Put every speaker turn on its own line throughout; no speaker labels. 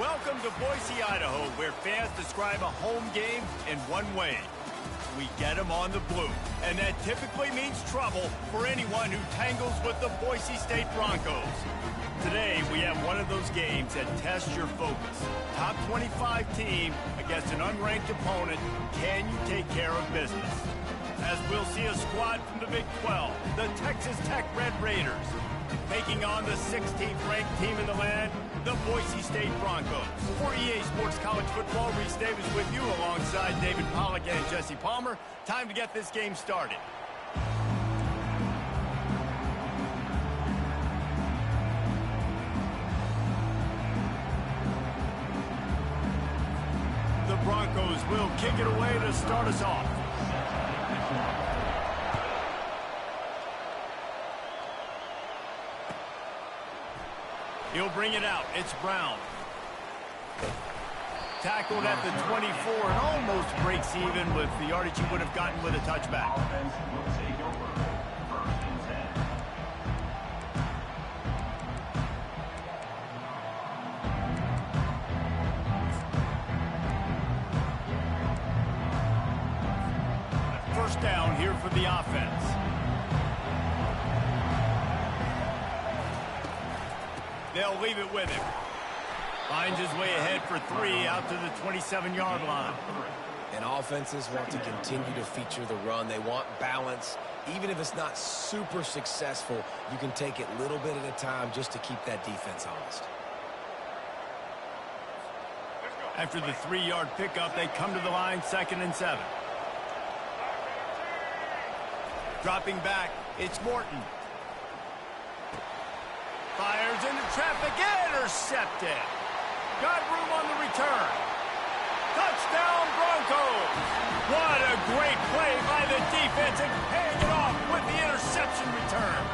Welcome to Boise, Idaho, where fans describe a home game in one way. We get them on the blue, and that typically means trouble for anyone who tangles with the Boise State Broncos. Today, we have one of those games that tests your focus. Top 25 team against an unranked opponent. Can you take care of business? As we'll see a squad from the Big 12, the Texas Tech Red Raiders, taking on the 16th ranked team in the land, the Boise State Broncos. For EA Sports College Football, Reese Davis with you alongside David Pollack and Jesse Palmer. Time to get this game started. The Broncos will kick it away to start us off. He'll bring it out. It's Brown. Tackled at the 24 and almost breaks even with the yardage he would have gotten with a touchback. First down here for the offense. They'll leave it with him. Finds his way ahead for 3 out to the 27-yard line.
And offenses want to continue to feature the run. They want balance. Even if it's not super successful, you can take it little bit at a time just to keep that defense honest.
After the 3-yard pickup, they come to the line, 2nd and 7. Dropping back, it's Morton. Fires into traffic, intercepted. Got room on the return. Touchdown, Broncos. What a great play by the defense and paying it off with the interception return.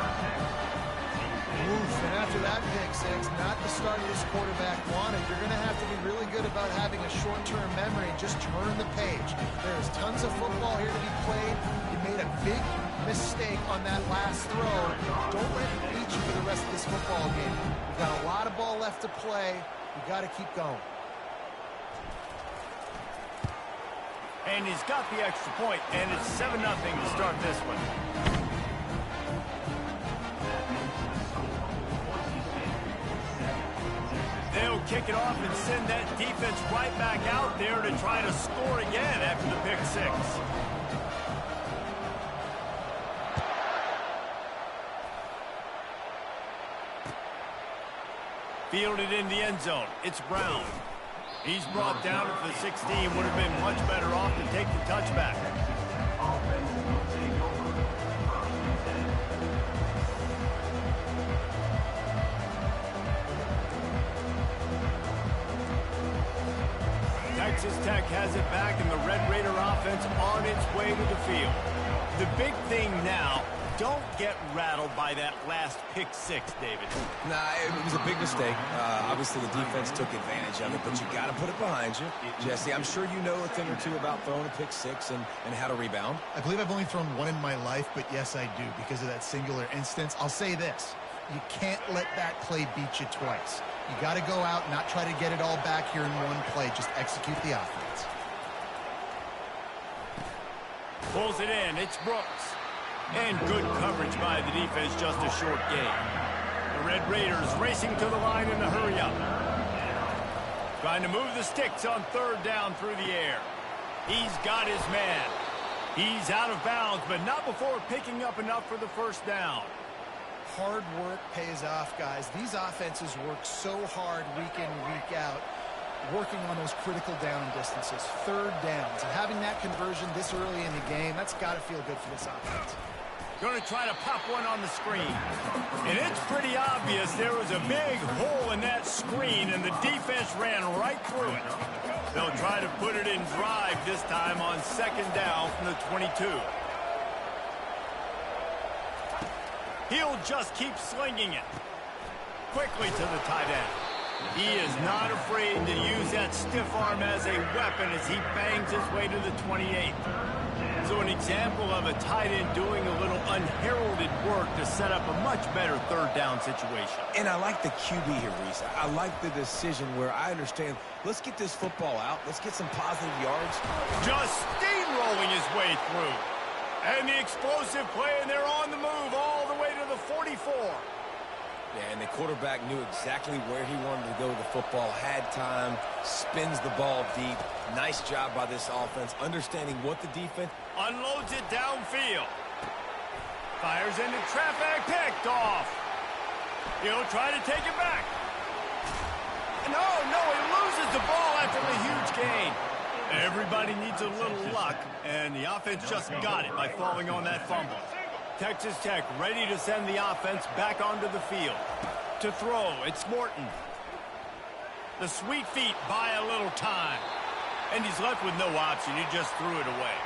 Oof, and after that pick six, not the start this quarterback wanted. You're going to have to be really good about having a short-term memory and just turn the page. There's tons of football here to be played. You made a big mistake on that last throw. Don't let it beat you for the rest of this football game. We've got a lot of ball left to play. We've got to keep going.
And he's got the extra point, and it's 7-0 to start this one. They'll kick it off and send that defense right back out there to try to score again after the pick six. Fielded in the end zone. It's Brown. He's brought down at the 16. Would have been much better off to take the touchback. Texas Tech has it back, and the Red Raider offense on its way to the field. The big thing now, don't get rattled by that last pick six, David.
Nah, it was a big mistake. Obviously, the defense took advantage of it, but you got to put it behind you. Jesse, I'm sure you know a thing or two about throwing a pick six and how to rebound.
I believe I've only thrown one in my life, but yes, I do because of that singular instance. I'll say this. You can't let that play beat you twice. You got to go out and not try to get it all back here in one play. Just execute the offense.
Pulls it in. It's Brooks. And good coverage by the defense, just a short gain. The Red Raiders racing to the line in the hurry-up. Trying to move the sticks on 3rd down through the air. He's got his man. He's out of bounds, but not before picking up enough for the first down.
Hard work pays off, guys. These offenses work so hard week in, week out, working on those critical down distances, 3rd downs. And having that conversion this early in the game, that's got to feel good for this offense.
Going to try to pop one on the screen. And it's pretty obvious there was a big hole in that screen, and the defense ran right through it. They'll try to put it in drive this time on 2nd down from the 22. He'll just keep slinging it. Quickly to the tight end. He is not afraid to use that stiff arm as a weapon as he bangs his way to the 28. So an example of a tight end doing a little unheralded work to set up a much better third down situation.
And I like the QB here, Reese. I like the decision where I understand, let's get this football out. Let's get some positive yards.
Just steamrolling his way through. And the explosive play, and they're on the move all the way to the 44.
Yeah, and the quarterback knew exactly where he wanted to go with the football, had time, spins the ball deep. Nice job by this offense, understanding what the defense...
Unloads it downfield. Fires into traffic, picked off. He'll try to take it back. No, he loses the ball after the huge gain. Everybody needs a little luck, and the offense just got it by falling on that fumble. Texas Tech ready to send the offense back onto the field. To throw, it's Morton. The sweet feet buy a little time. And he's left with no option. He just threw it away.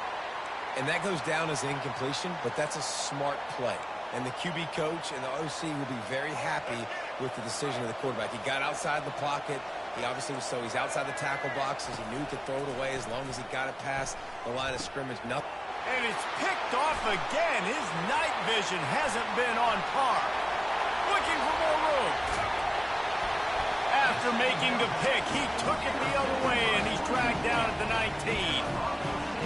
And that goes down as incompletion, but that's a smart play. And the QB coach and the OC will be very happy with the decision of the quarterback. He got outside the pocket. He obviously was he's outside the tackle box as he knew he could throw it away as long as he got it past the line of scrimmage. Nothing.
And it's picked off again. His night vision hasn't been on par. Looking for more room. After making the pick, he took it the other way, and he's dragged down at the 19.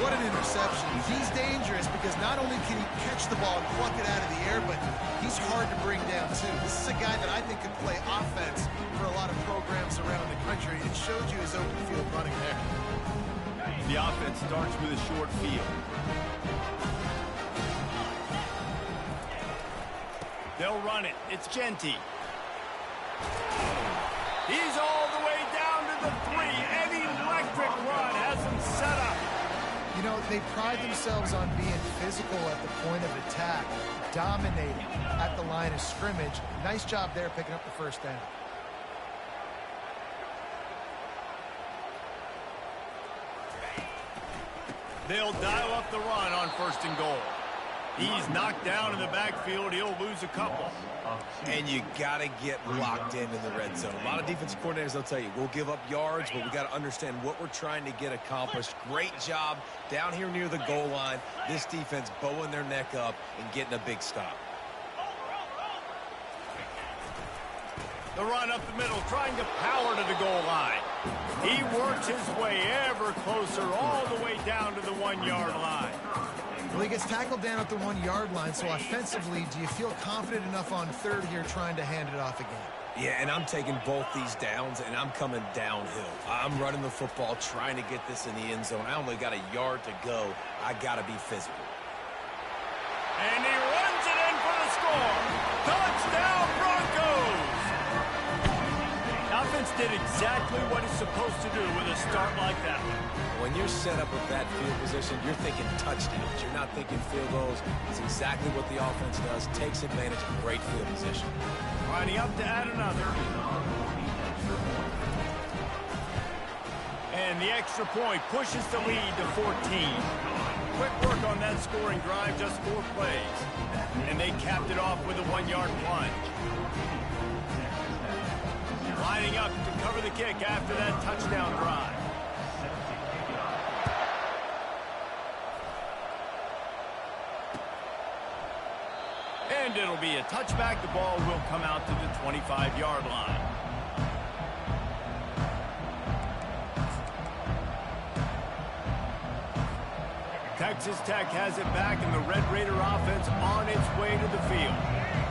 What an interception. He's dangerous because not only can he catch the ball and pluck it out of the air, but he's hard to bring down, too. This is a guy that I think could play offense for a lot of programs around the country. It showed you his open field running there.
The offense starts with a short field. They'll run it. It's Ncaa. He's all the way down to the 3. An electric run has him set up.
You know, they pride themselves on being physical at the point of attack, dominating at the line of scrimmage. Nice job there picking up the first down.
They'll dial up the run on 1st and goal. He's knocked down in the backfield. He'll lose a couple.
And you got to get locked in the red zone. A lot of defensive coordinators, they'll tell you, we'll give up yards, but we got to understand what we're trying to get accomplished. Great job down here near the goal line. This defense bowing their neck up and getting a big stop.
The run up the middle, trying to power to the goal line. He works his way ever closer all the way down to the 1-yard line.
Well, he gets tackled down at the 1-yard line, so offensively, do you feel confident enough on 3rd here trying to hand it off again?
Yeah, and I'm taking both these downs, and I'm coming downhill. I'm running the football, trying to get this in the end zone. I only got a yard to go. I got to be physical.
And he runs it in for the score. Touchdown, Broncos! Offense did exactly what it's supposed to do with a start like that one.
When you're set up with that field position, you're thinking touchdowns. You're not thinking field goals. It's exactly what the offense does. Takes advantage of great field position.
Lining up to add another. And the extra point pushes the lead to 14. Quick work on that scoring drive, just 4 plays. And they capped it off with a 1-yard plunge. Lining up to cover the kick after that touchdown drive. And it'll be a touchback. The ball will come out to the 25-yard line. Texas Tech has it back, and the Red Raider offense on its way to the field.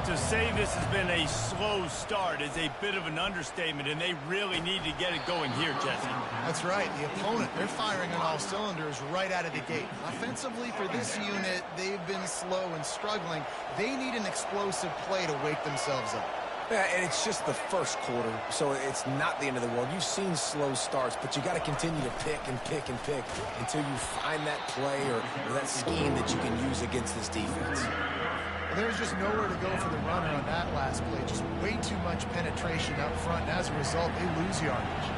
To say this has been a slow start is a bit of an understatement, and they really need to get it going here, Jesse.
That's right. The opponent, they're firing on all cylinders right out of the gate. Offensively, for this unit, they've been slow and struggling. They need an explosive play to wake themselves up.
Yeah, and it's just the first quarter, so it's not the end of the world. You've seen slow starts, but you got to continue to pick and pick and pick until you find that play or that scheme that you can use against this defense.
Well, there's just nowhere to go for the runner on that last play. Just way too much penetration up front, and as a result, they lose yardage.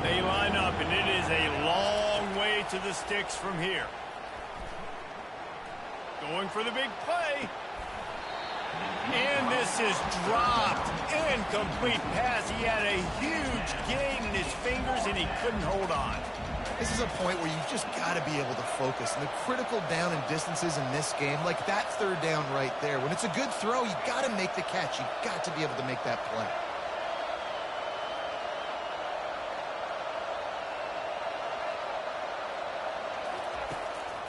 They line up, and it is a long way to the sticks from here. Going for the big play. And this is dropped. Incomplete pass. He had a huge gain in his fingers, and he couldn't hold on.
This is a point where you've just got to be able to focus. And the critical down and distances in this game, like that third down right there, when it's a good throw, you got to make the catch. You got to be able to make that play.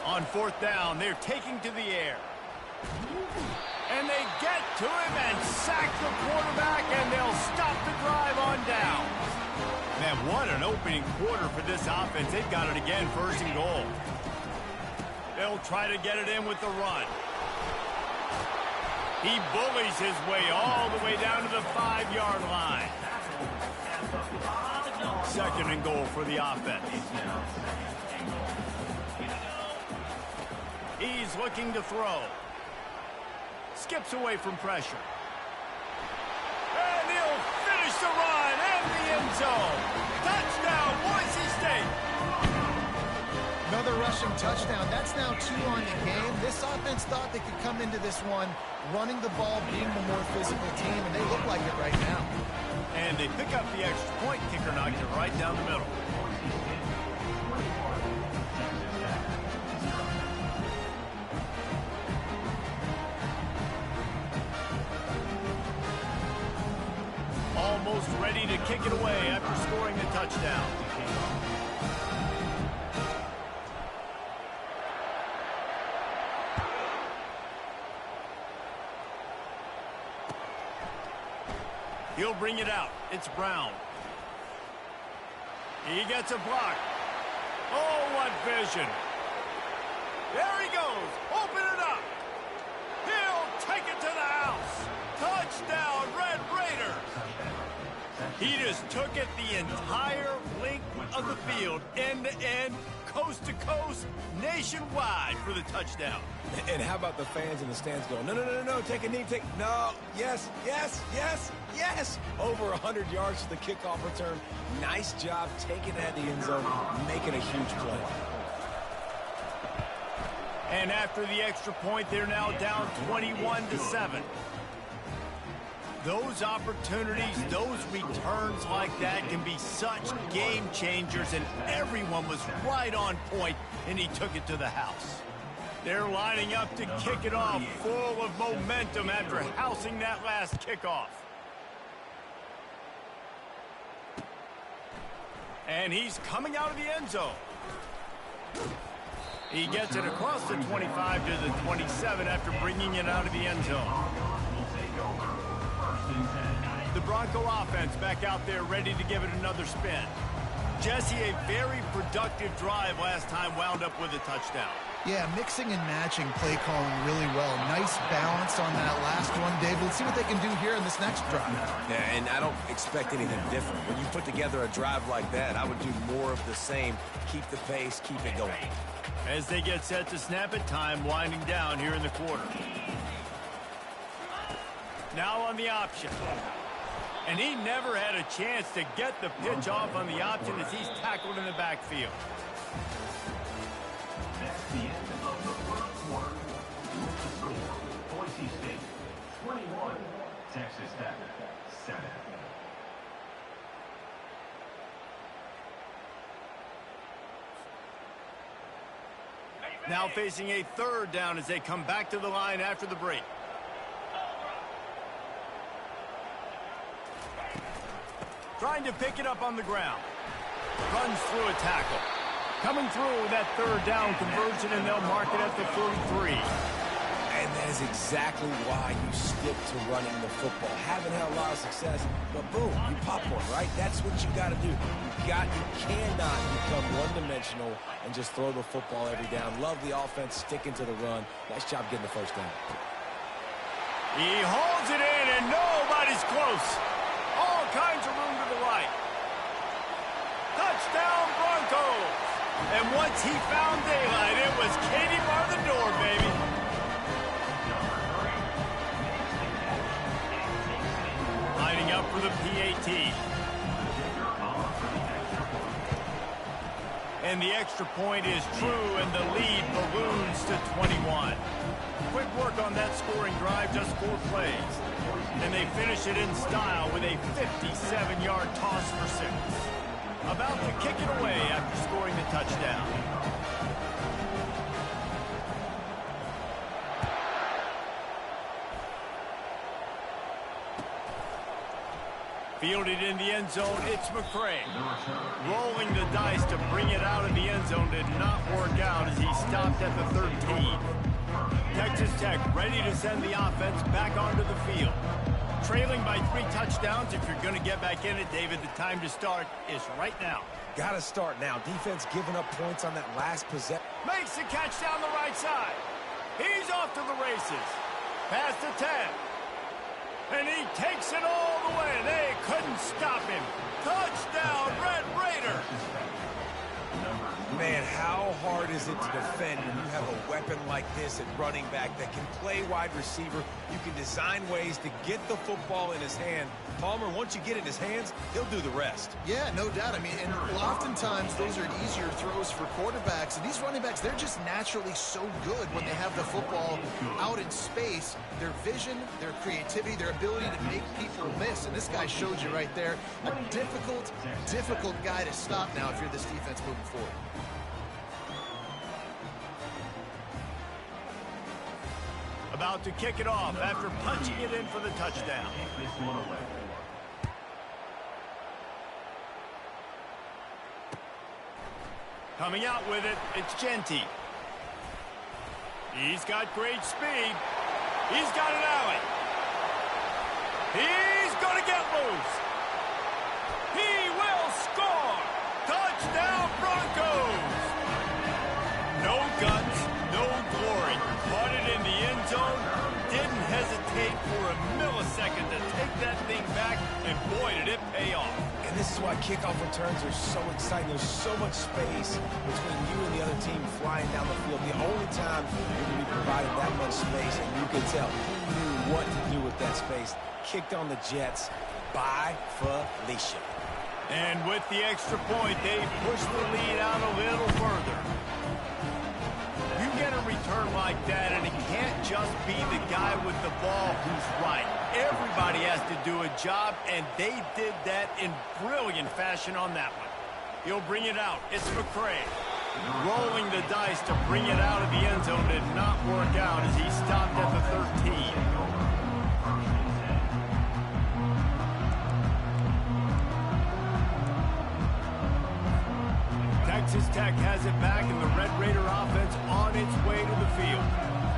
On fourth down, they're taking to the air. And they get to him and sack the quarterback, and they'll stop the drive on down. Man, what an opening quarter for this offense. They've got it again, first and goal. They'll try to get it in with the run. He bullies his way all the way down to the 5-yard line. Second and goal for the offense. He's looking to throw. Skips away from pressure. And he'll finish the run in the end zone. Touchdown, Boise State.
Another rushing touchdown. That's now 2 on the game. This offense thought they could come into this one running the ball, being the more physical team, and they look like it right now.
And they pick up the extra point. Kicker knocked it right down the middle. Almost ready to kick it away after scoring the touchdown. He'll bring it out. It's Brown. He gets a block. Oh, what vision. There he goes. Open it up. He'll take it to the house. Touchdown, Red Raiders. He just took it the entire length of the field, end to end, coast to coast, nationwide for the touchdown.
And how about the fans in the stands going, no, no, no, no, take a knee, no, yes, yes, yes, yes. Over 100 yards to the kickoff return. Nice job taking that to the end zone, making a huge play.
And after the extra point, they're now down 21-7. Those opportunities, those returns like that can be such game changers, and everyone was right on point, and he took it to the house. They're lining up to kick it off, full of momentum after housing that last kickoff. And he's coming out of the end zone. He gets it across the 25 to the 27 after bringing it out of the end zone. The Bronco offense back out there ready to give it another spin. Jesse, a very productive drive last time, wound up with a touchdown.
Yeah, mixing and matching play calling really well. Nice balance on that last one, Dave. Let's see what they can do here in this next drive.
Yeah, and I don't expect anything different. When you put together a drive like that, I would do more of the same. Keep the pace, keep it going.
As they get set to snap it, time winding down here in the quarter. Now on the option. And he never had a chance to get the pitch off on the option as he's tackled in the backfield.
That's the end of the first quarter. Boise State 21, Texas Tech 7.
Now facing a third down as they come back to the line after the break. Trying to pick it up on the ground. Runs through a tackle. Coming through that third down conversion, and they'll mark it at the 43.
And that is exactly why you stick to running the football. Haven't had a lot of success, but boom, you pop one, right? That's what you got to do. You cannot become one-dimensional and just throw the football every down. Love the offense sticking to the run. Nice job getting the first down.
He holds it in, and nobody's close. All kinds of room to the right. Touchdown, Broncos. And once he found daylight, it was Katie bar the door, baby. Lining up for the PAT. And the extra point is true, and the lead balloons to 21. quick work on that scoring drive, just 4 plays. And they finish it in style with a 57-yard toss for 6. About to kick it away after scoring the touchdown. Fielded in the end zone, it's McCray. Rolling the dice to bring it out of the end zone did not work out as he stopped at the 13. Texas Tech ready to send the offense back onto the field. Trailing by 3 touchdowns. If you're going to get back in it, David, the time to start is right now.
Got to start now. Defense giving up points on that last possession.
Makes the catch down the right side. He's off to the races. Past the 10. And he takes it all the way. They couldn't stop him. Touchdown, Red Raiders.
Man, how hard is it to defend when you have a weapon like this at running back that can play wide receiver? You can design ways to get the football in his hand. Palmer, once you get it in his hands, he'll do the rest.
Yeah, no doubt. I mean, and oftentimes those are easier throws for quarterbacks. And these running backs, they're just naturally so good when they have the football out in space. Their vision, their creativity, their ability to make people miss. And this guy showed you right there. A difficult guy to stop now if you're this defense moving forward.
About to kick it off after punching it in for the touchdown. Coming out with it, it's Ncaa. He's got great speed. He's got an alley. He's going to get loose. He will score. Touchdown, Broncos. No guts, no glory. Caught it in the end zone. Didn't hesitate for a millisecond to take that thing back, and boy, did it pay off.
And this is why kickoff returns are so exciting. There's so much space between you and the other team flying down the field. The only time you're going to be provided that much space, and you can tell he knew what to do with that space. Kicked on the Jets by Felicia.
And with the extra point, they push the lead out a little further. You get a return like that, and it can't just be the guy with the ball who's right. Everybody has to do a job, and they did that in brilliant fashion on that one. He'll bring it out. It's McCray. Rolling the dice to bring it out of the end zone did not work out as he stopped at the 13. Texas Tech has it back, and the Red Raider offense on its way to the field.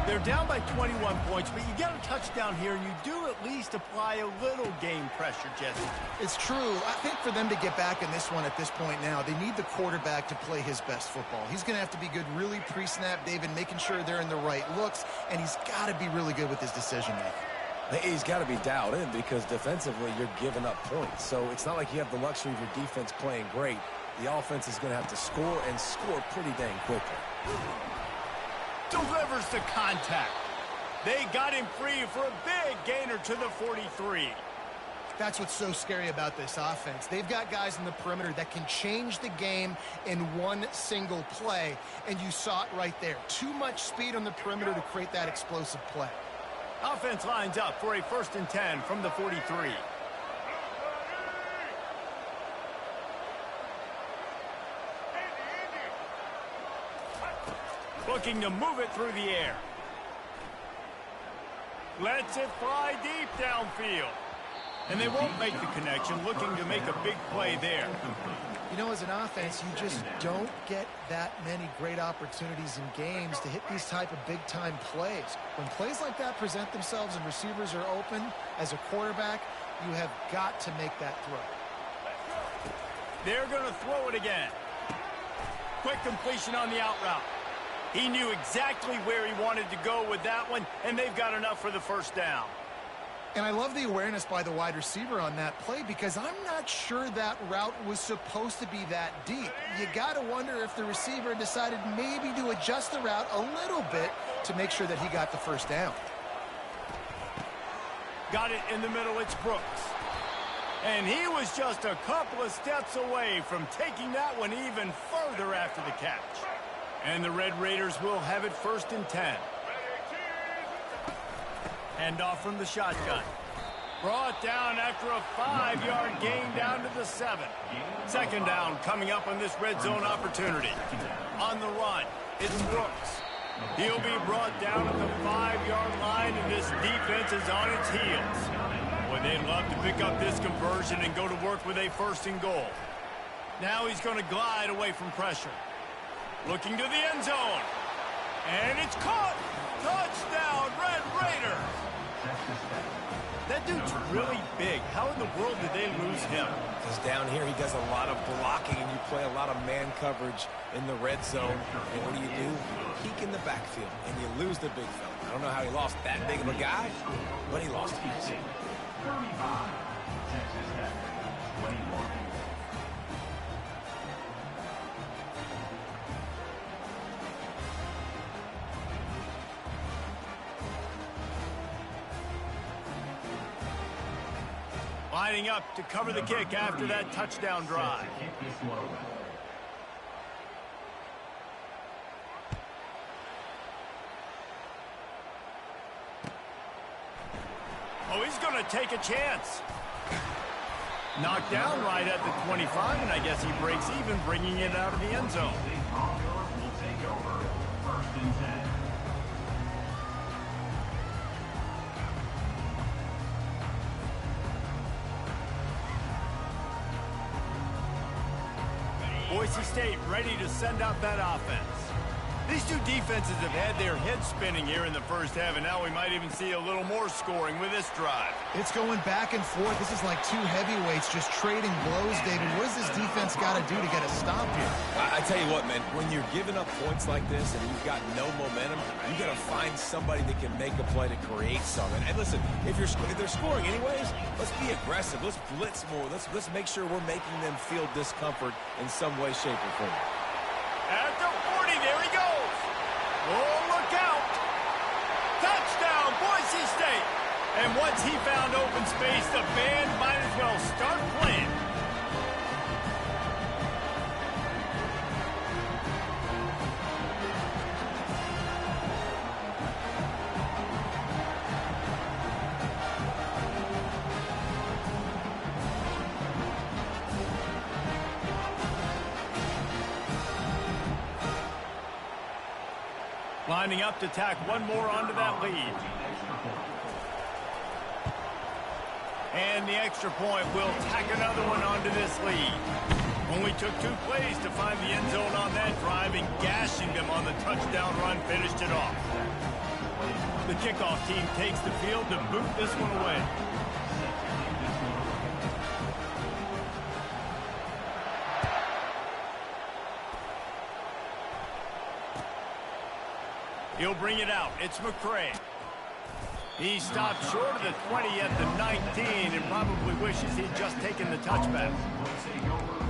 They're down by 21 points, but you get a touchdown here, and you do at least apply a little game pressure, Jesse.
It's true. I think for them to get back in this one at this point now, they need the quarterback to play his best football. He's going to have to be good really pre-snap, David, making sure they're in the right looks, and he's got to be really good with his decision-making.
He's got to be dialed in because defensively you're giving up points. So it's not like you have the luxury of your defense playing great. The offense is going to have to score and score pretty dang quickly.
Delivers the contact. They got him free for a big gainer to the 43.
That's what's so scary about this offense. They've got guys in the perimeter that can change the game in one single play, and you saw it right there. Too much speed on the perimeter to create that explosive play.
Offense lines up for a 1st and 10 from the 43. Looking to move it through the air. Lets it fly deep downfield. And they won't make the connection, looking to make a big play there.
You know, as an offense, you just don't get that many great opportunities in games to hit these type of big-time plays. When plays like that present themselves and receivers are open, as a quarterback, you have got to make that throw.
They're going to throw it again. Quick completion on the out route. He knew exactly where he wanted to go with that one, and they've got enough for the 1st down.
And I love the awareness by the wide receiver on that play because I'm not sure that route was supposed to be that deep. You got to wonder if the receiver decided maybe to adjust the route a little bit to make sure that he got the 1st down.
Got it in the middle, it's Brooks. And he was just a couple of steps away from taking that one even further after the catch. And the Red Raiders will have it 1st and 10. Hand off from the shotgun. Brought down after a 5-yard gain down to the 7. Second down coming up on this red zone opportunity. On the run, it's Brooks. He'll be brought down at the 5-yard line, and this defense is on its heels. Boy, they'd love to pick up this conversion and go to work with a 1st and goal. Now he's going to glide away from pressure. Looking to the end zone. And it's caught. Touchdown, Red Raiders. That dude's really big. How in the world did they lose him?
Because down here he does a lot of blocking, and you play a lot of man coverage in the red zone. And what do? Peek in the backfield, and you lose the big fella. I don't know how he lost that big of a guy, but he lost him.
35, Texas Tech, 21.
Lining up to cover the kick after that touchdown drive. Oh, he's going to take a chance. Knocked down right at the 25, and I guess he breaks even, bringing it out of the end zone.
Will take over. 1st and 10.
Boise State ready to send out that offense. These two defenses have had their heads spinning here in the first half, and now we might even see a little more scoring with this drive.
It's going back and forth. This is like two heavyweights just trading blows, David. What does this defense got to do to get a stop here?
I tell you what, man, when you're giving up points like this and you've got no momentum, you got to find somebody that can make a play to create something. And listen, if they're scoring anyways, let's be aggressive. Let's blitz more. Let's make sure we're making them feel discomfort in some way, shape, or form.
At the 40, there he goes. Oh, look out. Touchdown, Boise State. And once he found open space, the band might as well start playing. Lining up to tack one more onto that lead. And the extra point will tack another one onto this lead. Only took 2 plays to find the end zone on that drive, and gashing them on the touchdown run finished it off. The kickoff team takes the field to boot this one away. He'll bring it out. It's McCray. He stopped short of the 20 at the 19 and probably wishes he'd just taken the touchback.
Will take over.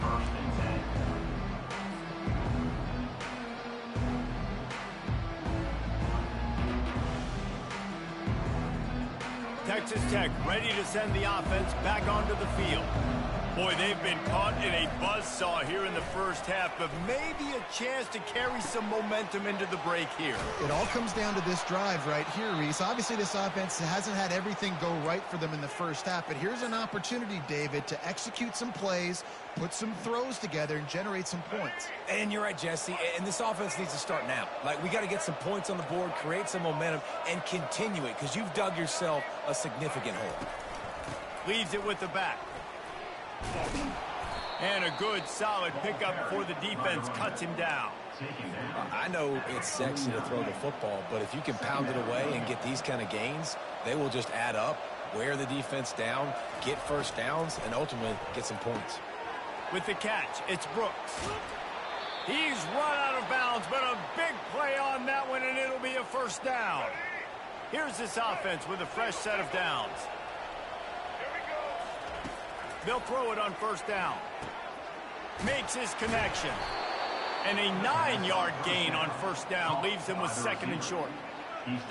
1st and 10.
Texas Tech ready to send the offense back onto the field. Boy, they've been caught in a buzzsaw here in the first half, but maybe a chance to carry some momentum into the break here.
It all comes down to this drive right here, Reese. Obviously, this offense hasn't had everything go right for them in the first half, but here's an opportunity, David, to execute some plays, put some throws together, and generate some points.
And you're right, Jesse, and this offense needs to start now. Like, we got to get some points on the board, create some momentum, and continue it, because you've dug yourself a significant hole.
Leaves it with the back. And a good, solid pickup before the defense cuts him down.
I know it's sexy to throw the football, but if you can pound it away and get these kind of gains, they will just add up, wear the defense down, get first downs, and ultimately get some points.
With the catch, it's Brooks. He's run out of bounds, but a big play on that one, and it'll be a first down. Here's this offense with a fresh set of downs. They'll throw it on first down. Makes his connection. And a 9-yard gain on first down leaves him with 2nd and short.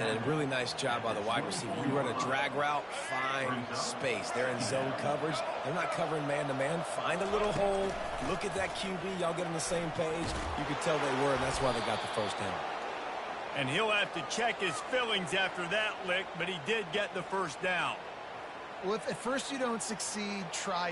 And a really nice job by the wide receiver. You run a drag route, find space. They're in zone coverage. They're not covering man-to-man. Find a little hole. Look at that QB. Y'all get on the same page. You could tell they were, and that's why they got the first down.
And he'll have to check his fillings after that lick, but he did get the first down.
Well, if at first you don't succeed, try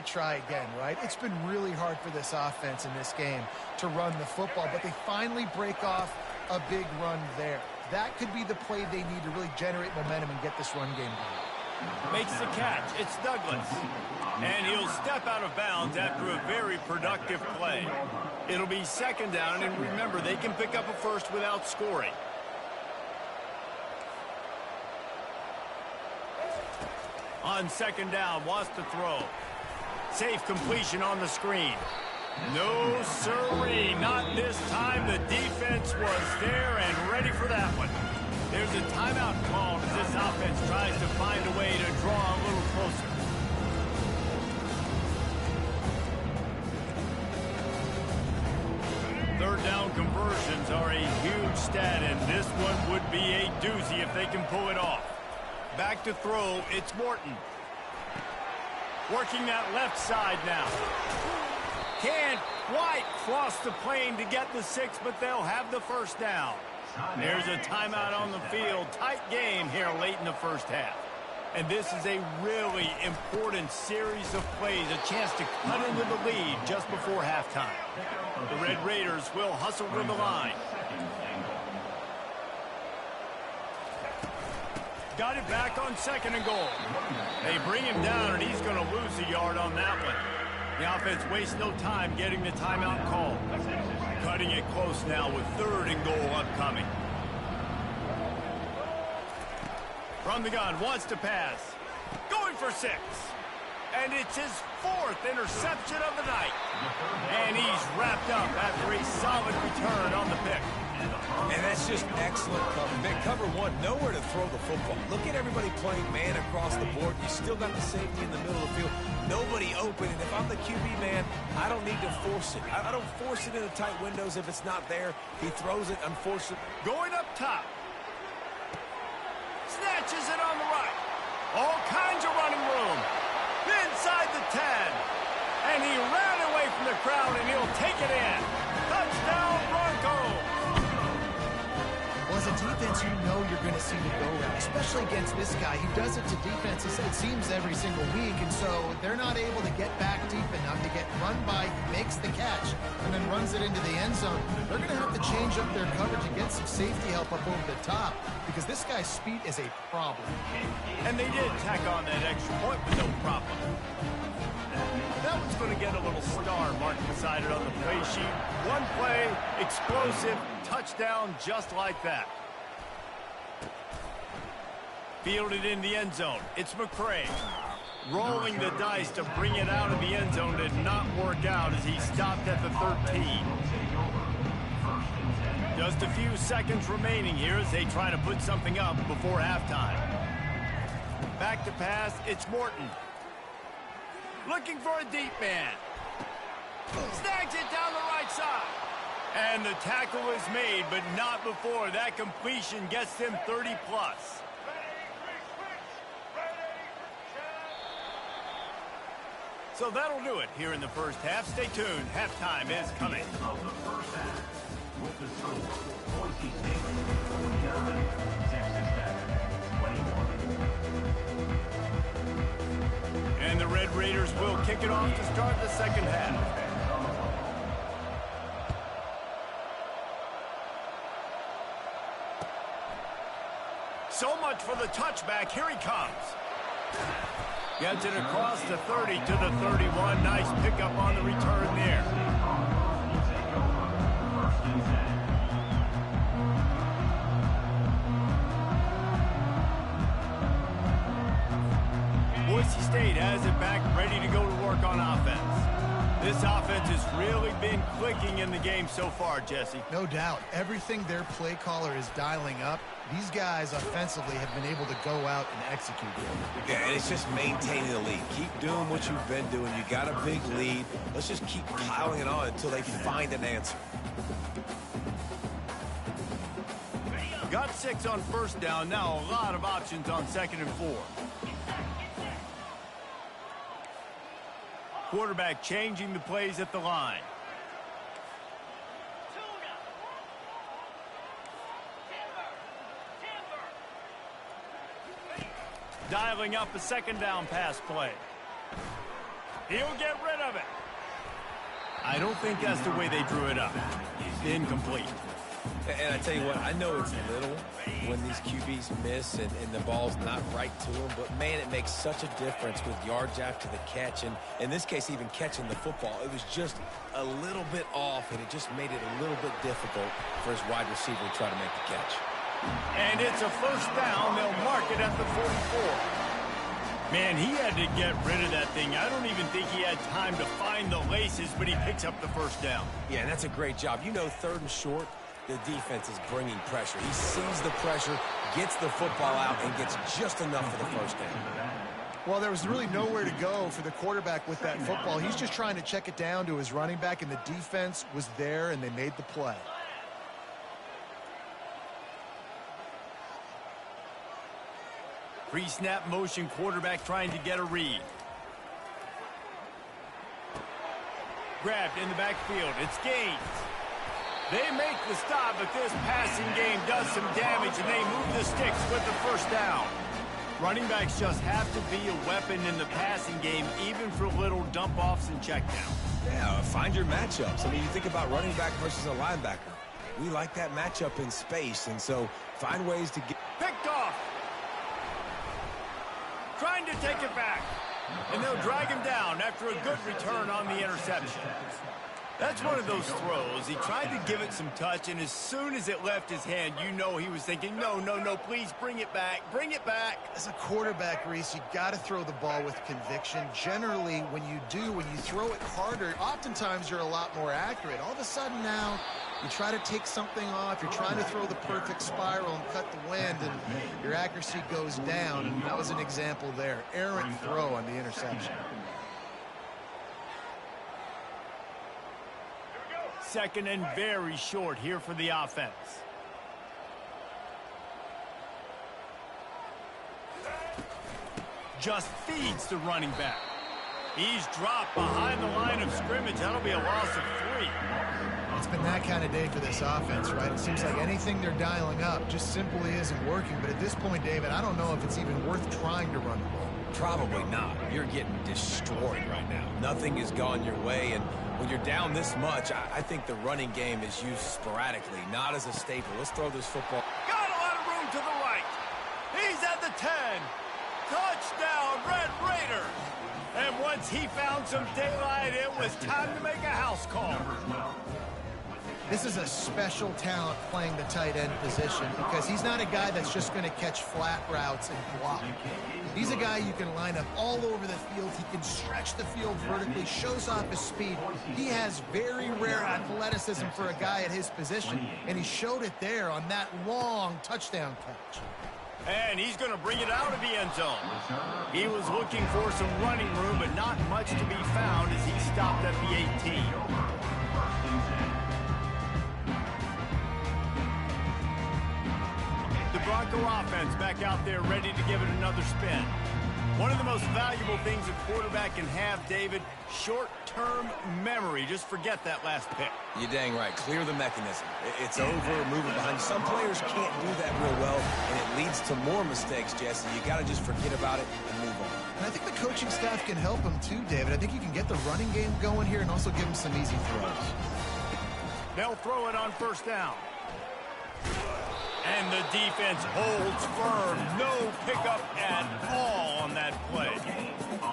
again, right? It's been really hard for this offense in this game to run the football, but they finally break off a big run there. That could be the play they need to really generate momentum and get this run game going.
Makes the catch. It's Douglas. And he'll step out of bounds after a very productive play. It'll be second down, and remember, they can pick up a first without scoring. On second down, wants to throw. Safe completion on the screen. No sirree, not this time. The defense was there and ready for that one. There's a timeout called as this offense tries to find a way to draw a little closer. Third down conversions are a huge stat, and this one would be a doozy if they can pull it off. Back to throw, it's Morton. Working that left side now. Can't quite cross the plane to get the 6, but they'll have the first down. There's a timeout on the field. Tight game here late in the first half. And this is a really important series of plays, a chance to cut into the lead just before halftime. The Red Raiders will hustle to the line. Got it back on second and goal. They bring him down, and he's going to lose a yard on that one. The offense wastes no time getting the timeout call. Cutting it close now with third and goal upcoming. From the gun, wants to pass. Going for 6. And it's his 4th interception of the night. And he's wrapped up after a solid return on the pick.
And that's just excellent cover. Big cover one, nowhere to throw the football. Look at everybody playing man across the board. You still got the safety in the middle of the field. Nobody open. And if I'm the QB man, I don't need to force it. I don't force it into tight windows if it's not there. He throws it, unfortunately.
Going up top. Snatches it on the right. All kinds of running room. Inside the 10. And he ran away from the crowd, and he'll take it in. Touchdown, Broncos.
Well, as a defense, you know you're going to see the go-route, especially against this guy. He does it to defenses, it seems, every single week, and so they're not able to get back deep enough to get run by. He makes the catch and then runs it into the end zone. They're going to have to change up their coverage and get some safety help up over the top because this guy's speed is a problem.
And they did tack on that extra point with no problem. That one's going to get a little star marked beside it on the play sheet. One play, explosive, touchdown just like that. Fielded in the end zone. It's McCray. Rolling the dice to bring it out of the end zone did not work out as he stopped at the 13. Just a few seconds remaining here as they try to put something up before halftime. Back to pass, it's Morton. Looking for a deep man. Snags it down the right side. And the tackle is made, but not before that completion gets them 30+. So that'll do it here in the first half. Stay tuned. Halftime is coming.
Of the first half, with the score, Boise State 49, Texas Tech 21.
And the Red Raiders will kick it off to start the second half. So much for the touchback. Here he comes. Gets it across the 30 to the 31. Nice pickup on the return there. Boise State has it back, ready to go to work on offense. This offense has really been clicking in the game so far, Jesse.
No doubt. Everything their play caller is dialing up, these guys offensively have been able to go out and execute.
Yeah, and it's just maintaining the lead. Keep doing what you've been doing. You got a big lead. Let's just keep piling it on until they find an answer.
Got 6 on first down. Now a lot of options on second and 4. Quarterback changing the plays at the line. Dialing up a second down pass play. He'll get rid of it. I don't think that's the way they drew it up. Incomplete.
And I tell you what, I know it's little when these QBs miss and the ball's not right to them, but man, it makes such a difference with yards after the catch, and in this case, even catching the football. It was just a little bit off, and it just made it a little bit difficult for his wide receiver to try to make the catch.
And it's a first down. They'll mark it at the 44. Man, he had to get rid of that thing. I don't even think he had time to find the laces, but he picks up the first down.
Yeah, and that's a great job. You know, 3rd and short, the defense is bringing pressure. He sees the pressure, gets the football out, and gets just enough for the first down.
Well, there was really nowhere to go for the quarterback with that football. He's just trying to check it down to his running back, and the defense was there, and they made the play.
Pre-snap motion quarterback trying to get a read. Grabbed in the backfield. It's Gaines. They make the stop, but this passing game does some damage, and they move the sticks with the first down. Running backs just have to be a weapon in the passing game, even for little dump-offs and checkdowns.
Yeah, find your matchups. I mean, you think about running back versus a linebacker. We like that matchup in space, and so find ways to get...
Picked off. Trying to take it back. And they'll drag him down after a good return on the interception. That's one of those throws. He tried to give it some touch, and as soon as it left his hand, you know he was thinking, no, no, no, please bring it back. Bring it back.
As a quarterback, Reese, you got to throw the ball with conviction. Generally, when you throw it harder, oftentimes you're a lot more accurate. All of a sudden now, you try to take something off, you're trying to throw the perfect spiral and cut the wind, and your accuracy goes down, and that was an example there. Errant throw on the interception.
Second and very short here for the offense. Just feeds the running back. He's dropped behind the line of scrimmage. That'll be a loss of 3.
It's been that kind of day for this offense, right? It seems like anything they're dialing up just simply isn't working. But at this point, David, I don't know if it's even worth trying to run the ball.
Probably not. You're getting destroyed right now. Nothing has gone your way, and when you're down this much, I think the running game is used sporadically, not as a staple. Let's throw this football.
Got a lot of room to the right. He's at the 10. Touchdown, Red Raiders. And once he found some daylight, it was time to make a house call.
This is a special talent playing the tight end position because he's not a guy that's just going to catch flat routes and block. He's a guy you can line up all over the field. He can stretch the field vertically, shows off his speed. He has very rare athleticism for a guy at his position, and he showed it there on that long touchdown catch.
And he's going to bring it out of the end zone. He was looking for some running room, but not much to be found as he stopped at the 18. The Bronco offense back out there ready to give it another spin. One of the most valuable things a quarterback can have, David, short-term memory. Just forget that last pick.
You're dang right. Clear the mechanism. It's over, move it behind you. Some players can't do that real well, and it leads to more mistakes, Jesse. You got to just forget about it and move on.
And I think the coaching staff can help him too, David. I think you can get the running game going here and also give him some easy throws.
They'll throw it on first down. And the defense holds firm. No pickup at all on that play.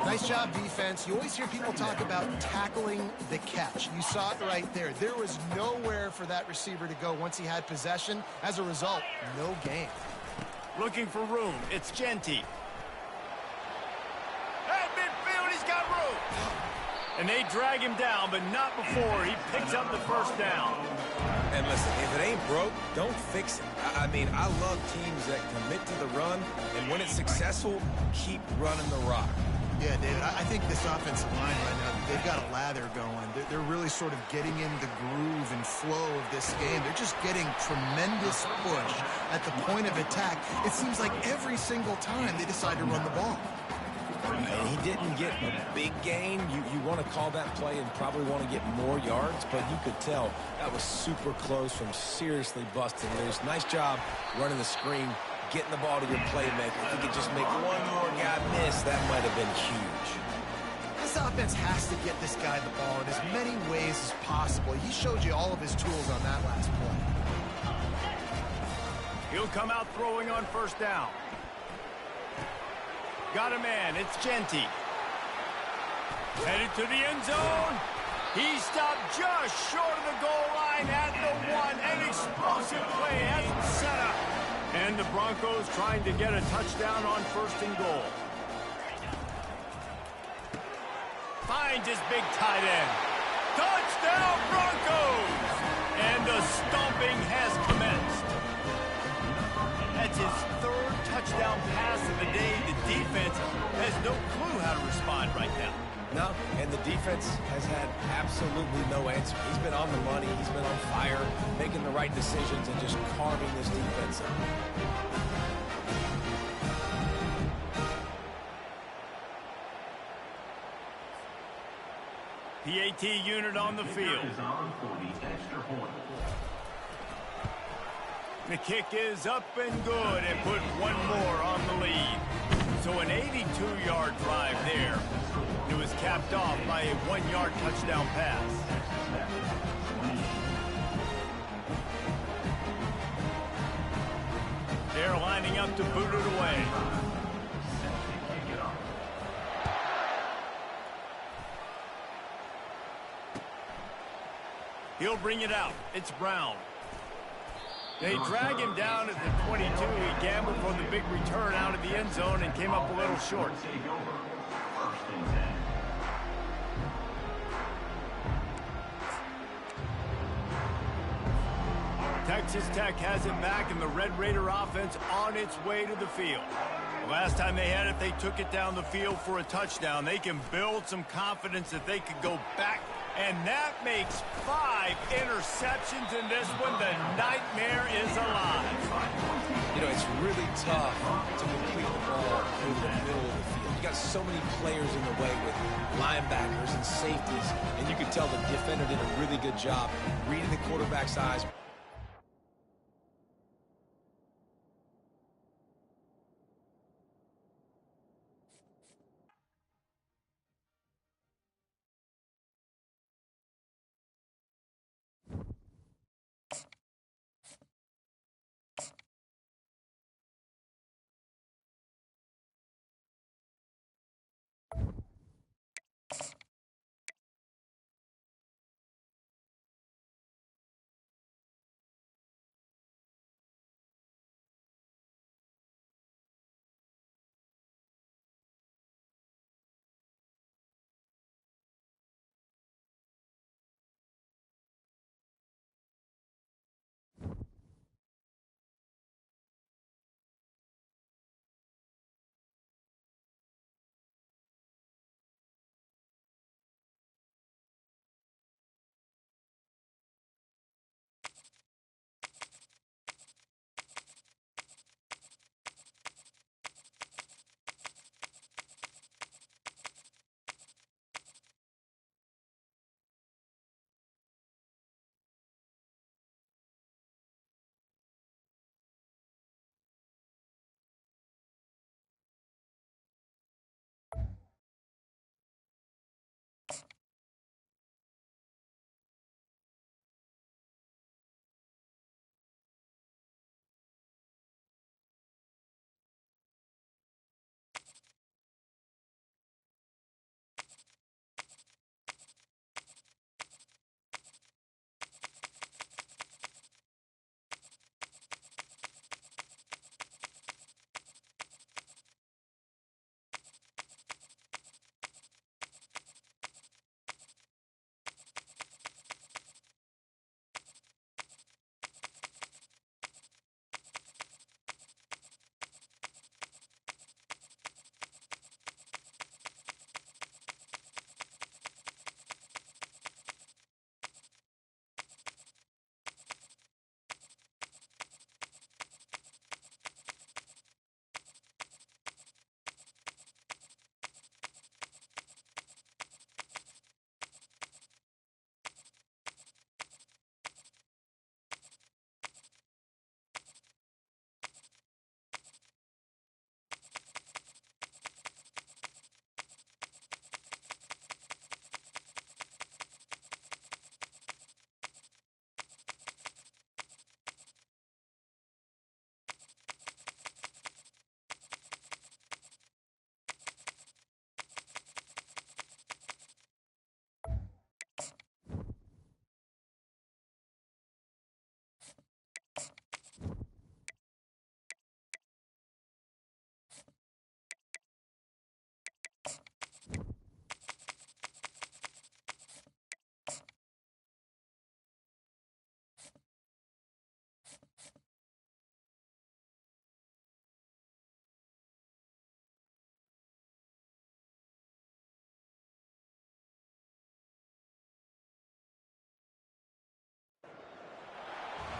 Nice job, defense. You always hear people talk about tackling the catch. You saw it right there. There was nowhere for that receiver to go once he had possession. As a result, no gain.
Looking for room. It's Ncaa. At midfield, he's got room. And they drag him down, but not before he picks up the first down.
And listen, if it ain't broke, don't fix it. I mean, I love teams that commit to the run, and when it's successful, keep running the rock.
Yeah, David, I think this offensive line right now, they've got a lather going. They're really sort of getting in the groove and flow of this game. They're just getting tremendous push at the point of attack. It seems like every single time they decide to run the ball.
And he didn't get a big gain. You want to call that play and probably want to get more yards, but you could tell that was super close from seriously busted loose. Nice job running the screen, getting the ball to your playmaker. If you could just make one more guy miss, that might have been huge.
This offense has to get this guy the ball in as many ways as possible. He showed you all of his tools on that last play.
He'll come out throwing on first down. Got a man. It's Ncaa. Headed to the end zone. He stopped just short of the goal line at the one. An explosive play at Ncaa. And the Broncos trying to get a touchdown on first and goal. Finds his big tight end. Touchdown Broncos! And the stomping has commenced. That's his third touchdown pass of the day. The defense has no clue how to respond right now.
No, and the defense has had absolutely no answer. He's been on the money. He's been on fire, making the right decisions and just carving this defense up.
PAT unit on the field. The kick is up and good and put one more on the lead. So an 82-yard drive there. It was capped off by a 1-yard touchdown pass. They're lining up to boot it away. He'll bring it out. It's Brown. They drag him down at the 22. He gambled for the big return out of the end zone and came up a little short. Texas Tech has it back, and the Red Raider offense on its way to the field. The last time they had it, they took it down the field for a touchdown. They can build some confidence that they could go back, and that makes 5 interceptions in this one. The nightmare is alive.
You know, it's really tough to complete the ball through the middle of the field. You got so many players in the way with linebackers and safeties, and you can tell the defender did a really good job reading the quarterback's eyes.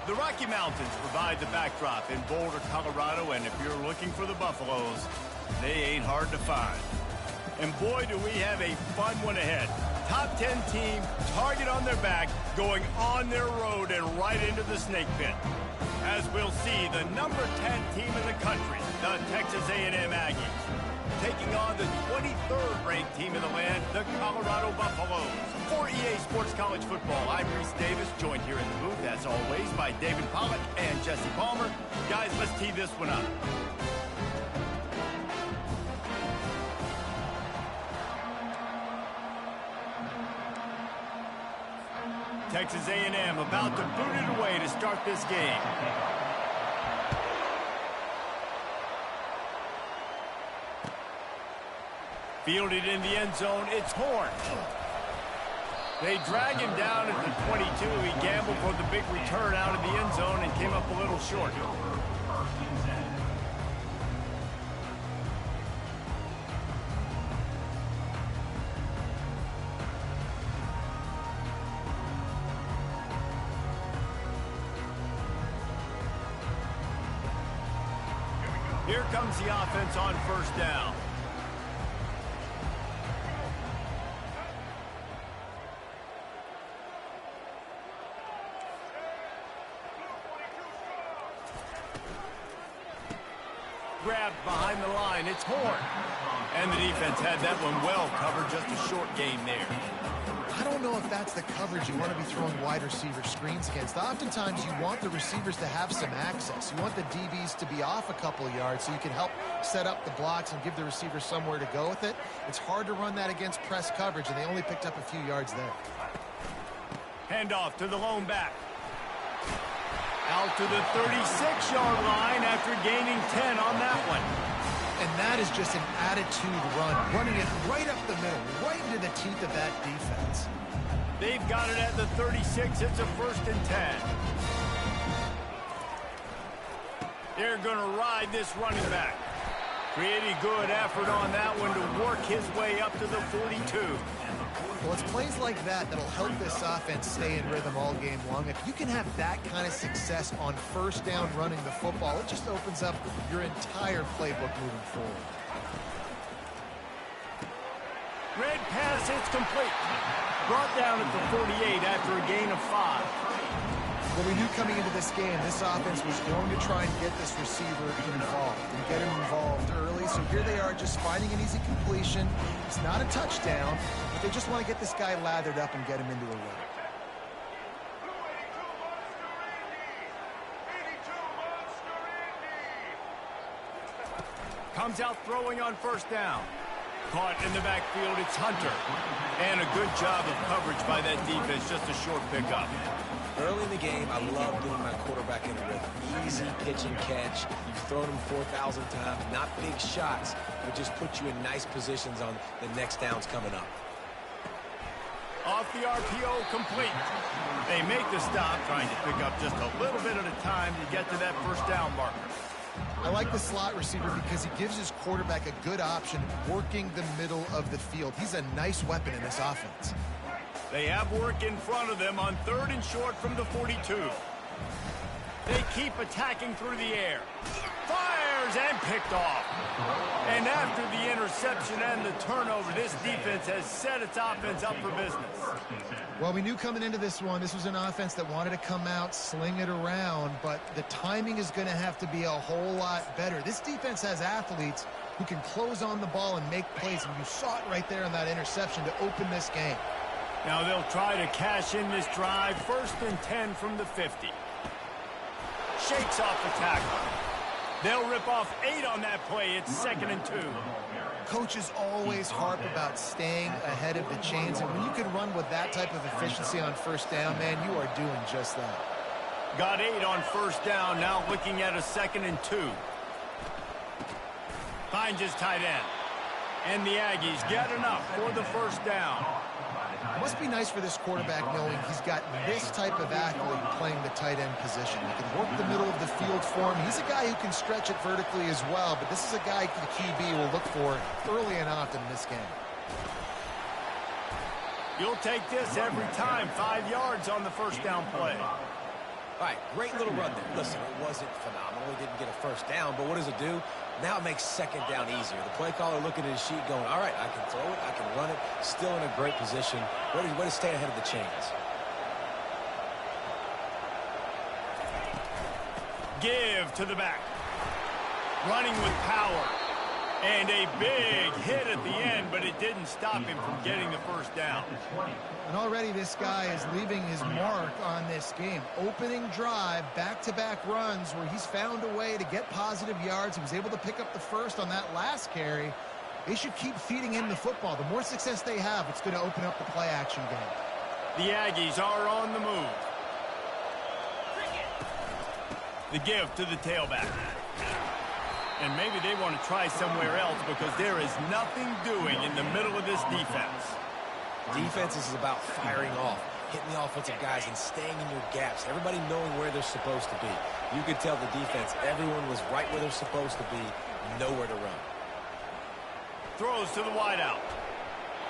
The Rocky Mountains provide the backdrop in Boulder, Colorado, and if you're looking for the Buffaloes, they ain't hard to find. And boy, do we have a fun one ahead. Top 10 team, target on their back, going on their road and right into the snake pit. As we'll see, the number 10 team in the country, the Texas A&M Aggies, taking on the 23rd ranked team in the land, the Colorado Buffaloes. For EA Sports College Football, I'm Reese Davis, joined here in the booth, as always, by David Pollack and Jesse Palmer. Guys, let's tee this one up. Texas A&M about to boot it away to start this game. Fielded in the end zone, it's Horn. They drag him down at the 22. He gambled for the big return out of the end zone and came up a little short. Here comes the offense on first down. Grabbed behind the line, it's Horn. And the defense had that one well covered, just a short gain there.
I don't know if that's the coverage you want to be throwing wide receiver screens against. Oftentimes, you want the receivers to have some access. You want the DBs to be off a couple of yards so you can help set up the blocks and give the receiver somewhere to go with it. It's hard to run that against press coverage, and they only picked up a few yards there.
Handoff to the lone back. Out to the 36-yard line after gaining 10 on that one.
And that is just an attitude run, running it right up the middle, right into the teeth of that defense.
They've got it at the 36. It's a 1st and 10. They're going to ride this running back. Pretty good effort on that one to work his way up to the 42.
Well, it's plays like that that'll help this offense stay in rhythm all game long. If you can have that kind of success on first down running the football, it just opens up your entire playbook moving forward.
Red pass, it's complete. Brought down at the 48 after a gain of 5.
Well, we knew coming into this game, this offense was going to try and get this receiver involved and get him involved early. So here they are just finding an easy completion. It's not a touchdown, but they just want to get this guy lathered up and get him into a run.
Comes out throwing on first down. Caught in the backfield, it's Hunter. And a good job of coverage by that defense, just a short pickup.
Early in the game, I love getting my quarterback in the rhythm. Easy pitch and catch. You've thrown him 4,000 times. Not big shots, but just put you in nice positions on the next downs coming up.
Off the RPO, complete. They make the stop, trying to pick up just a little bit at a time to get to that first down marker.
I like the slot receiver because he gives his quarterback a good option working the middle of the field. He's a nice weapon in this offense.
They have work in front of them on 3rd and short from the 42. They keep attacking through the air. Fires and picked off. And after the interception and the turnover, this defense has set its offense up for business.
Well, we knew coming into this one, this was an offense that wanted to come out, sling it around, but the timing is going to have to be a whole lot better. This defense has athletes who can close on the ball and make plays, and you saw it right there on that interception to open this game.
Now they'll try to cash in this drive. 1st and 10 from the 50. Shakes off the tackle. They'll rip off 8 on that play. It's 2nd and 2.
Coaches always harp about staying ahead of the chains, and when you can run with that type of efficiency on first down, man, you are doing just that.
Got 8 on first down. Now looking at a 2nd and 2. Finds his tight end. And the Aggies get enough for the first down.
It must be nice for this quarterback knowing he's got this type of athlete playing the tight end position. He can work the middle of the field for him. He's a guy who can stretch it vertically as well, but this is a guy the QB will look for early and often in this game.
You'll take this every time. 5 yards on the first down play.
All right, great little run there. Listen, it wasn't phenomenal. He didn't get a first down, but what does it do? Now it makes second down easier. The play caller looking at his sheet going, all right, I can throw it, I can run it, still in a great position. Way to stay ahead of the chains.
Give to the back. Running with power. And a big hit at the end, but it didn't stop him from getting the first down.
And already this guy is leaving his mark on this game. Opening drive, back-to-back runs where he's found a way to get positive yards. He was able to pick up the first on that last carry. They should keep feeding him the football. The more success they have, it's going to open up the play-action game.
The Aggies are on the move. The give to the tailback. And maybe they want to try somewhere else because there is nothing doing in the middle of this defense.
Defense is about firing off, hitting the offensive guys and staying in your gaps. Everybody knowing where they're supposed to be. You could tell the defense, everyone was right where they're supposed to be, nowhere to run.
Throws to the wideout.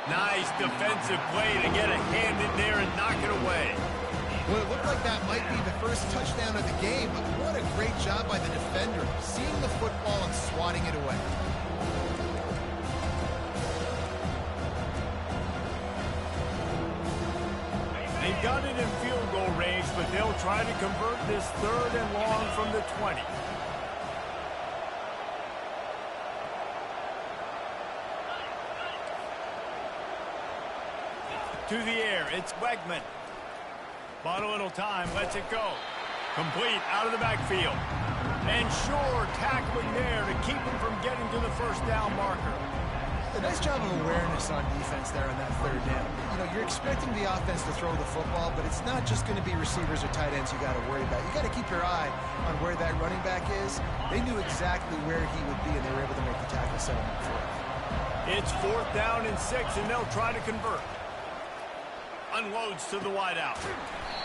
Nice defensive play to get a hand in there and knock it away.
Well, it looked like that might be the first touchdown of the game, but what a great job by the defender, seeing the football and swatting it away.
They've got it in field goal range, but they'll try to convert this 3rd and long from the 20. To the air, it's Wegman. Bought a little time, lets it go. Complete out of the backfield. And sure, tackling there to keep him from getting to the first down marker.
A nice job of awareness on defense there on that 3rd down. You know, you're expecting the offense to throw the football, but it's not just going to be receivers or tight ends you got to worry about. You got to keep your eye on where that running back is. They knew exactly where he would be, and they were able to make the tackle settlement for it.
It's 4th down and 6, and they'll try to convert. Unloads to the wideout.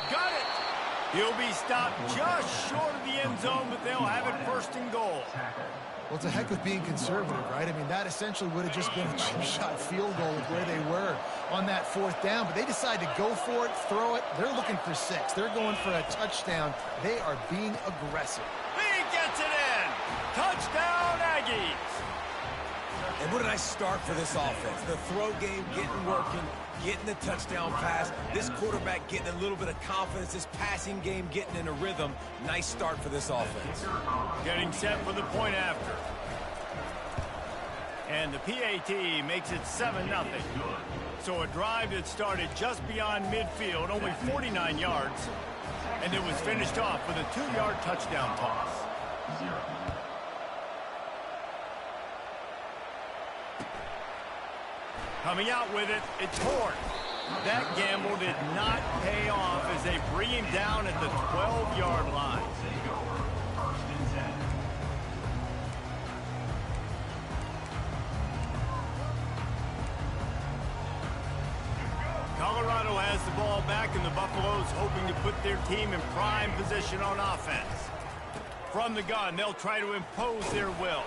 Got it! He'll be stopped just short of the end zone, but they'll have it 1st and goal.
Well, it's a heck of being conservative, right? I mean, that essentially would have just been a cheap shot field goal with where they were on that 4th down, but they decide to go for it, throw it. They're looking for 6. They're going for a touchdown. They are being aggressive.
He gets it in! Touchdown, Aggies!
And what a nice start for this offense. The throw game getting working, getting the touchdown pass. This quarterback getting a little bit of confidence. This passing game getting in a rhythm. Nice start for this offense.
Getting set for the point after. And the PAT makes it 7-0. So a drive that started just beyond midfield, only 49 yards. And it was finished off with a 2-yard touchdown toss. Coming out with it, it's Ford. That gamble did not pay off as they bring him down at the 12-yard line. Colorado has the ball back, and the Buffaloes hoping to put their team in prime position on offense. From the gun, they'll try to impose their will.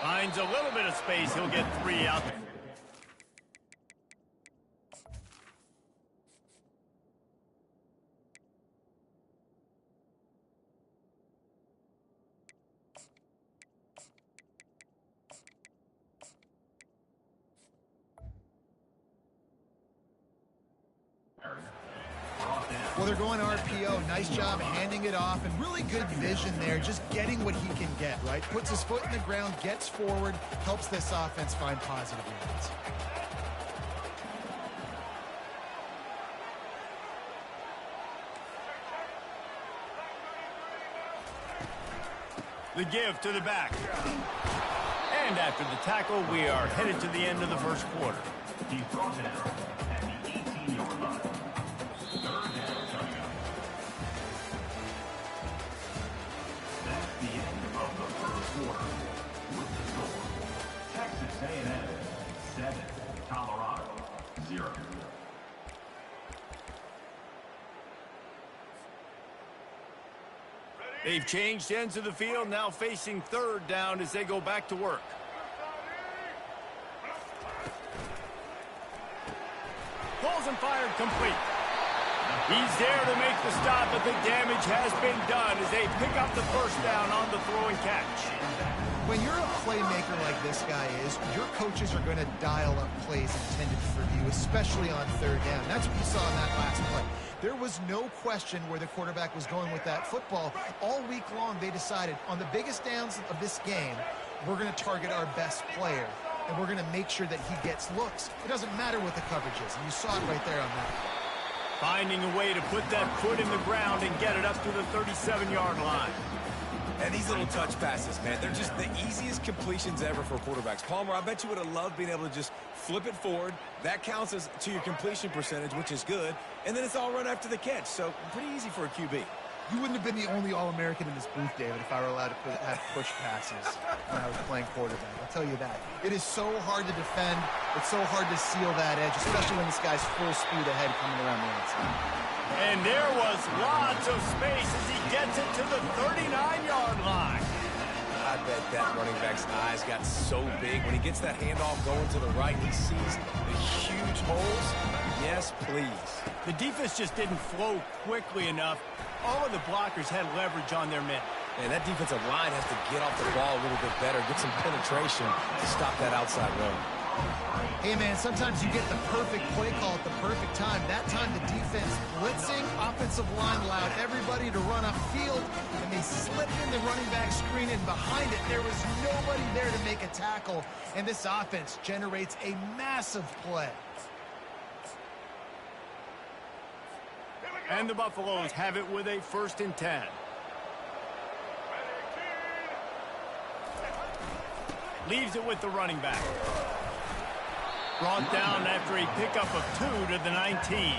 Finds a little bit of space. He'll get 3 out there.
Well, they're going RPO. Nice job handing it off, and really good vision there, just getting what he can get, right? Puts his foot in the ground, gets forward, helps this offense find positive yards.
The give to the back. And after the tackle, we are headed to the end of the first quarter.
He throws it at the 18-yard line. That's the end of the first quarter. With the score, Texas A&M 7, Colorado 0.
They've changed ends of the field, now facing 3rd down as they go back to work. Balls and fired complete. He's there to make the stop, but the damage has been done as they pick up the first down on the throw and catch.
When you're a playmaker like this guy is, your coaches are going to dial up plays intended for you, especially on third down. That's what you saw in that last play. There was no question where the quarterback was going with that football. All week long, they decided on the biggest downs of this game, we're going to target our best player, and we're going to make sure that he gets looks. It doesn't matter what the coverage is, and you saw it right there on that.
Finding a way to put that foot in the ground and get it up to the 37-yard line.
And these little touch passes, man, they're just the easiest completions ever for quarterbacks. Palmer, I bet you would have loved being able to just flip it forward. That counts as to your completion percentage, which is good. And then it's all run after the catch. So pretty easy for a QB.
You wouldn't have been the only All-American in this booth, David, if I were allowed to have push passes when I was playing quarterback. I'll tell you that. It is so hard to defend. It's so hard to seal that edge, especially when this guy's full speed ahead coming around the outside.
And there was lots of space as he gets it to the 39-yard line.
I bet that running back's eyes got so big. When he gets that handoff going to the right, he sees the huge holes. Yes, please.
The defense just didn't flow quickly enough. All of the blockers had leverage on their men.
And that defensive line has to get off the ball a little bit better, get some penetration to stop that outside run.
Hey, man, sometimes you get the perfect play call at the perfect time. That time the defense blitzing, offensive line allowed everybody to run upfield, and they slipped in the running back screen, and behind it there was nobody there to make a tackle, and this offense generates a massive play.
And the Buffaloes have it with a 1st and 10. Leaves it with the running back. Brought down after a pickup of 2 to the 19.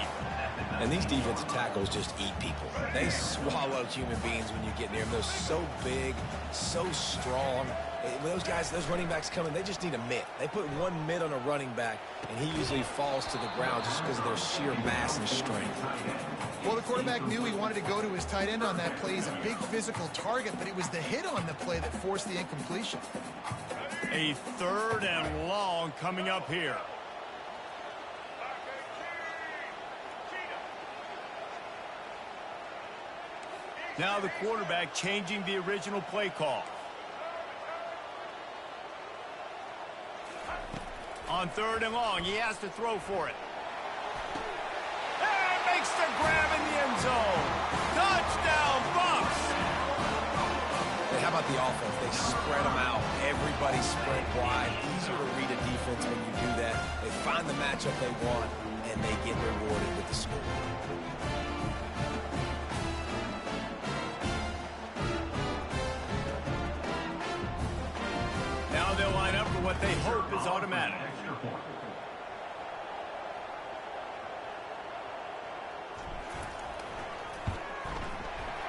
And these defensive tackles just eat people. They swallow human beings when you get near them. They're so big, so strong. When those guys, those running backs come in, they just need a mitt. They put one mitt on a running back, and he usually falls to the ground just because of their sheer mass and strength.
Well, the quarterback knew he wanted to go to his tight end on that play. He's a big physical target, but it was the hit on the play that forced the incompletion.
A 3rd and long coming up here. Now the quarterback changing the original play call. On 3rd and long, he has to throw for it. And makes the grab in the end zone. Touchdown, Bucks!
And how about the offense? They spread them out. Everybody spread wide. Easier to read a defense when you do that. They find the matchup they want, and they get rewarded with the score.
Now they'll line up for what they hope is automatic.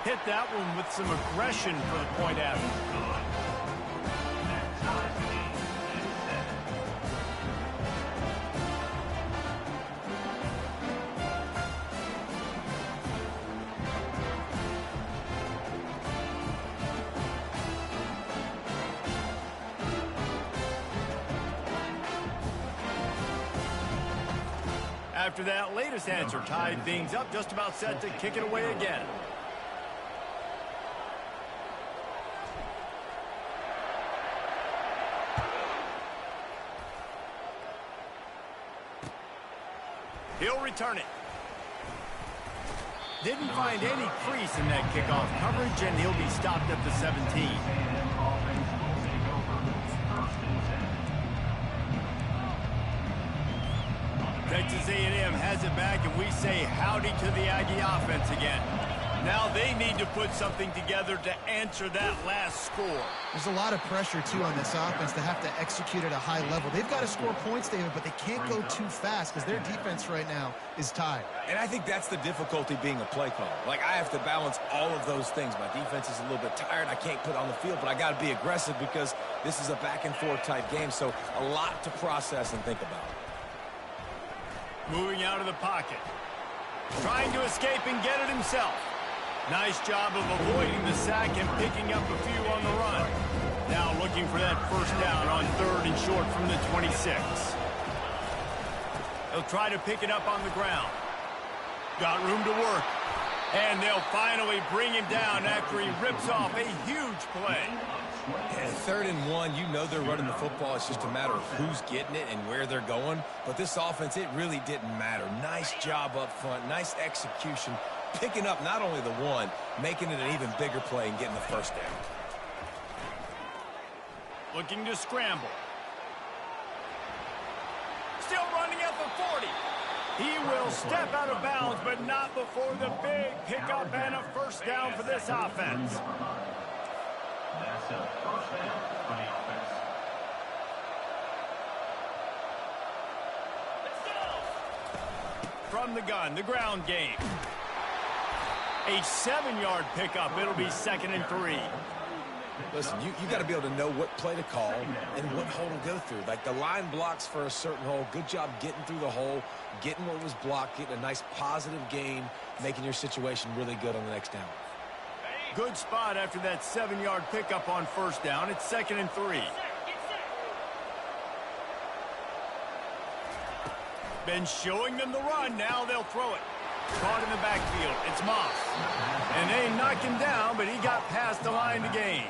Hit that one with some aggression for the point after. After that latest answer tied things up, just about set to kick it away again. He'll return it. Didn't find any crease in that kickoff coverage, and he'll be stopped at the 17. Texas A&M has it back, and we say howdy to the Aggie offense again. Now they need to put something together to answer that last score.
There's a lot of pressure, too, on this offense to have to execute at a high level. They've got to score points, David, but they can't go too fast because their defense right now is tied.
And I think that's the difficulty being a play caller. Like, I have to balance all of those things. My defense is a little bit tired. I can't put on the field, but I got to be aggressive because this is a back-and-forth type game, so a lot to process and think about.
Moving out of the pocket. Trying to escape and get it himself. Nice job of avoiding the sack and picking up a few on the run. Now looking for that first down on 3rd and short from the 26. He'll try to pick it up on the ground. Got room to work. And they'll finally bring him down after he rips off a huge play.
And 3rd and 1, you know they're running the football. It's just a matter of who's getting it and where they're going. But this offense, it really didn't matter. Nice job up front, nice execution, picking up not only the one, making it an even bigger play and getting the first down.
Looking to scramble. Still running at the 40. He will step out of bounds, but not before the big pickup and a first down for this offense.
That's a first down for the offense.
From the gun, the ground game. A 7-yard pickup. It'll be 2nd and 3.
Listen, you got to be able to know what play to call and what hole to go through. Like the line blocks for a certain hole. Good job getting through the hole, getting what was blocked, getting a nice positive gain, making your situation really good on the next down.
Good spot after that 7-yard pickup on first down. It's 2nd and 3. Been showing them the run. Now they'll throw it. Caught in the backfield. It's Moss. And they knock him down, but he got past the line to gain.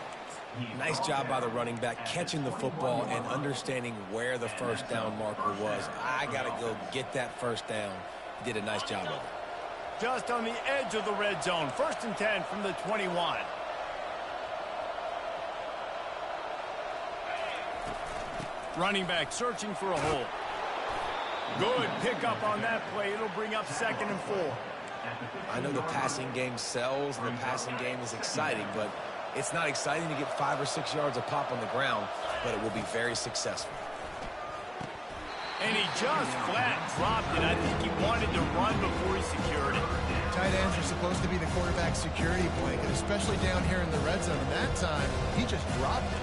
Nice job by the running back, catching the football and understanding where the first down marker was. I got to go get that first down. He did a nice job of it.
Just on the edge of the red zone. 1st and 10 from the 21. Running back searching for a hole. Good pickup on that play. It'll bring up 2nd and 4.
I know the passing game sells and the passing game is exciting, but it's not exciting to get 5 or 6 yards a pop on the ground, but it will be very successful.
And he just flat dropped it. I think he wanted to run before he secured it.
Tight ends are supposed to be the quarterback's security blanket, especially down here in the red zone. And that time, he just dropped it.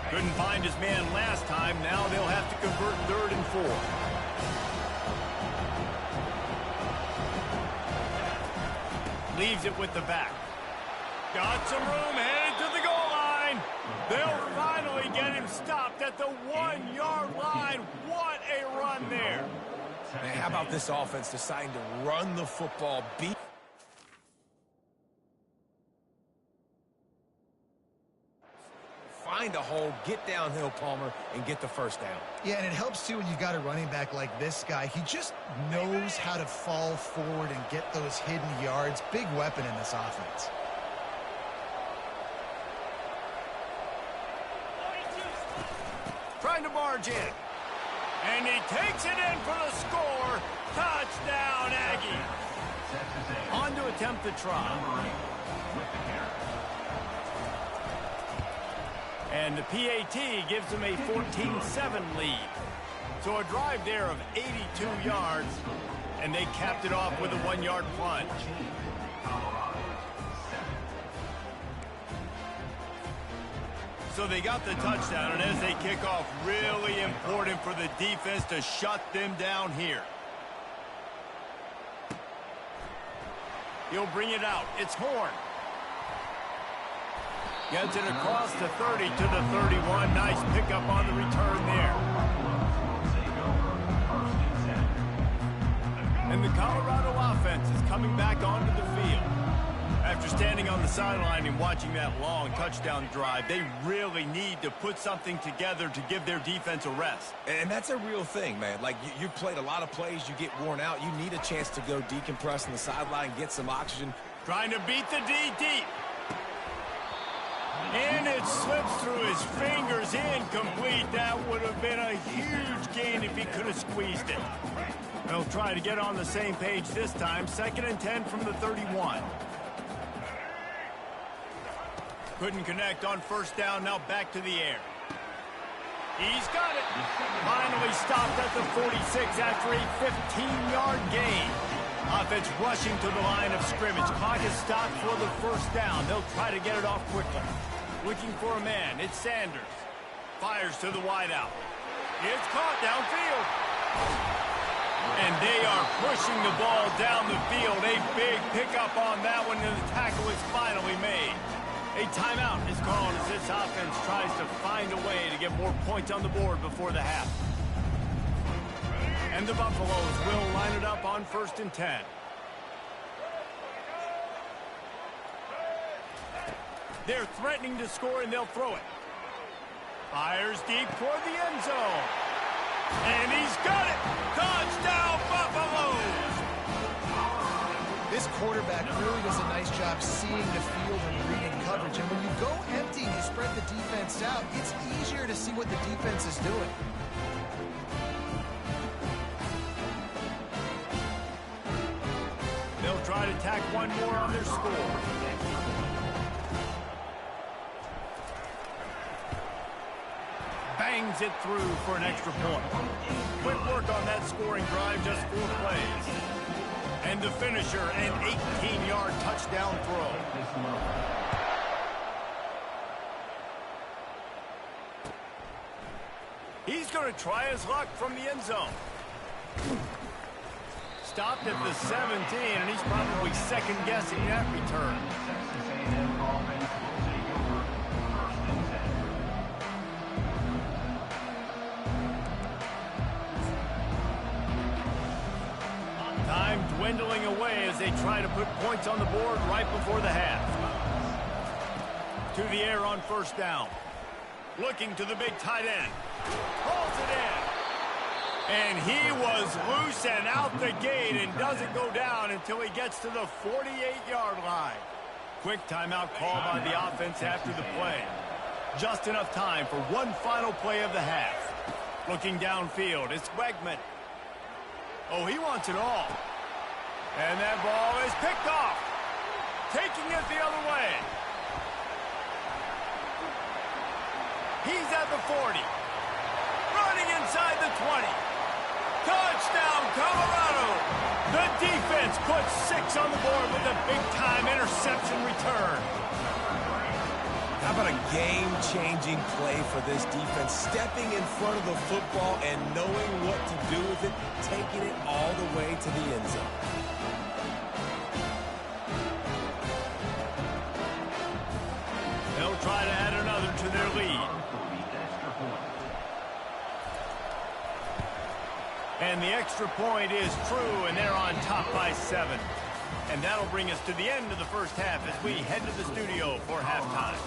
Couldn't find his man last time. Now they'll have to convert 3rd and 4. Leaves it with the back. Got some room, headed to the goal line. They'll finally get him stopped at the 1-yard line. What a run there.
Man, how about this offense deciding to run the football, beat find a hole, get downhill, Palmer, and get the first down.
Yeah, and it helps, too, when you've got a running back like this guy. He just knows how to fall forward and get those hidden yards. Big weapon in this offense.
Trying to barge in. And he takes it in for the score. Touchdown, Aggie. On to attempt the try. And the PAT gives them a 14-7 lead. So a drive there of 82 yards, and they capped it off with a 1-yard plunge. So they got the touchdown, and as they kick off, really important for the defense to shut them down here. He'll bring it out. It's Horn. Gets it across the 30 to the 31. Nice pickup on the return there. And the Colorado offense is coming back onto the field. After standing on the sideline and watching that long touchdown drive, they really need to put something together to give their defense a rest.
And that's a real thing, man. Like, you played a lot of plays, you get worn out. You need a chance to go decompress on the sideline, get some oxygen.
Trying to beat the D deep. And it slips through his fingers, incomplete. That would have been a huge gain if he could have squeezed it. They'll try to get on the same page this time. 2nd and 10 from the 31. Couldn't connect on first down. Now back to the air. He's got it. Finally stopped at the 46 after a 15-yard gain. Offense rushing to the line of scrimmage. Clock is stopped for the first down. They'll try to get it off quickly. Looking for a man. It's Sanders. Fires to the wideout. It's caught downfield. And they are pushing the ball down the field. A big pickup on that one, and the tackle is finally made. A timeout is called as this offense tries to find a way to get more points on the board before the half. And the Buffaloes will line it up on 1st and 10. They're threatening to score, and they'll throw it. Fires deep toward the end zone. And he's got it! Touchdown, Buffaloes!
This quarterback really does a nice job seeing the field and reading coverage. And when you go empty and you spread the defense out, it's easier to see what the defense is doing.
They'll try to tack one more on their score. Bangs it through for an extra point. Quick work on that scoring drive, just 4 plays. And the finisher, an 18-yard touchdown throw. He's going to try his luck from the end zone. Stopped at the 17, and he's probably second-guessing that return. Time dwindling away as they try to put points on the board right before the half. To the air on 1st down. Looking to the big tight end. Pulls it in. And he was loose and out the gate and doesn't go down until he gets to the 48-yard line. Quick timeout call by the offense after the play. Just enough time for one final play of the half. Looking downfield, it's Wegman. Oh, he wants it all. And that ball is picked off. Taking it the other way. He's at the 40. Running inside the 20. Touchdown, Colorado. The defense puts 6 on the board with a big-time interception return.
How about a game-changing play for this defense? Stepping in front of the football and knowing what to do with it, taking it all the way to the end zone.
They'll try to add another to their lead. And the extra point is true, and they're on top by 7. And that'll bring us to the end of the first half as we head to the studio for halftime.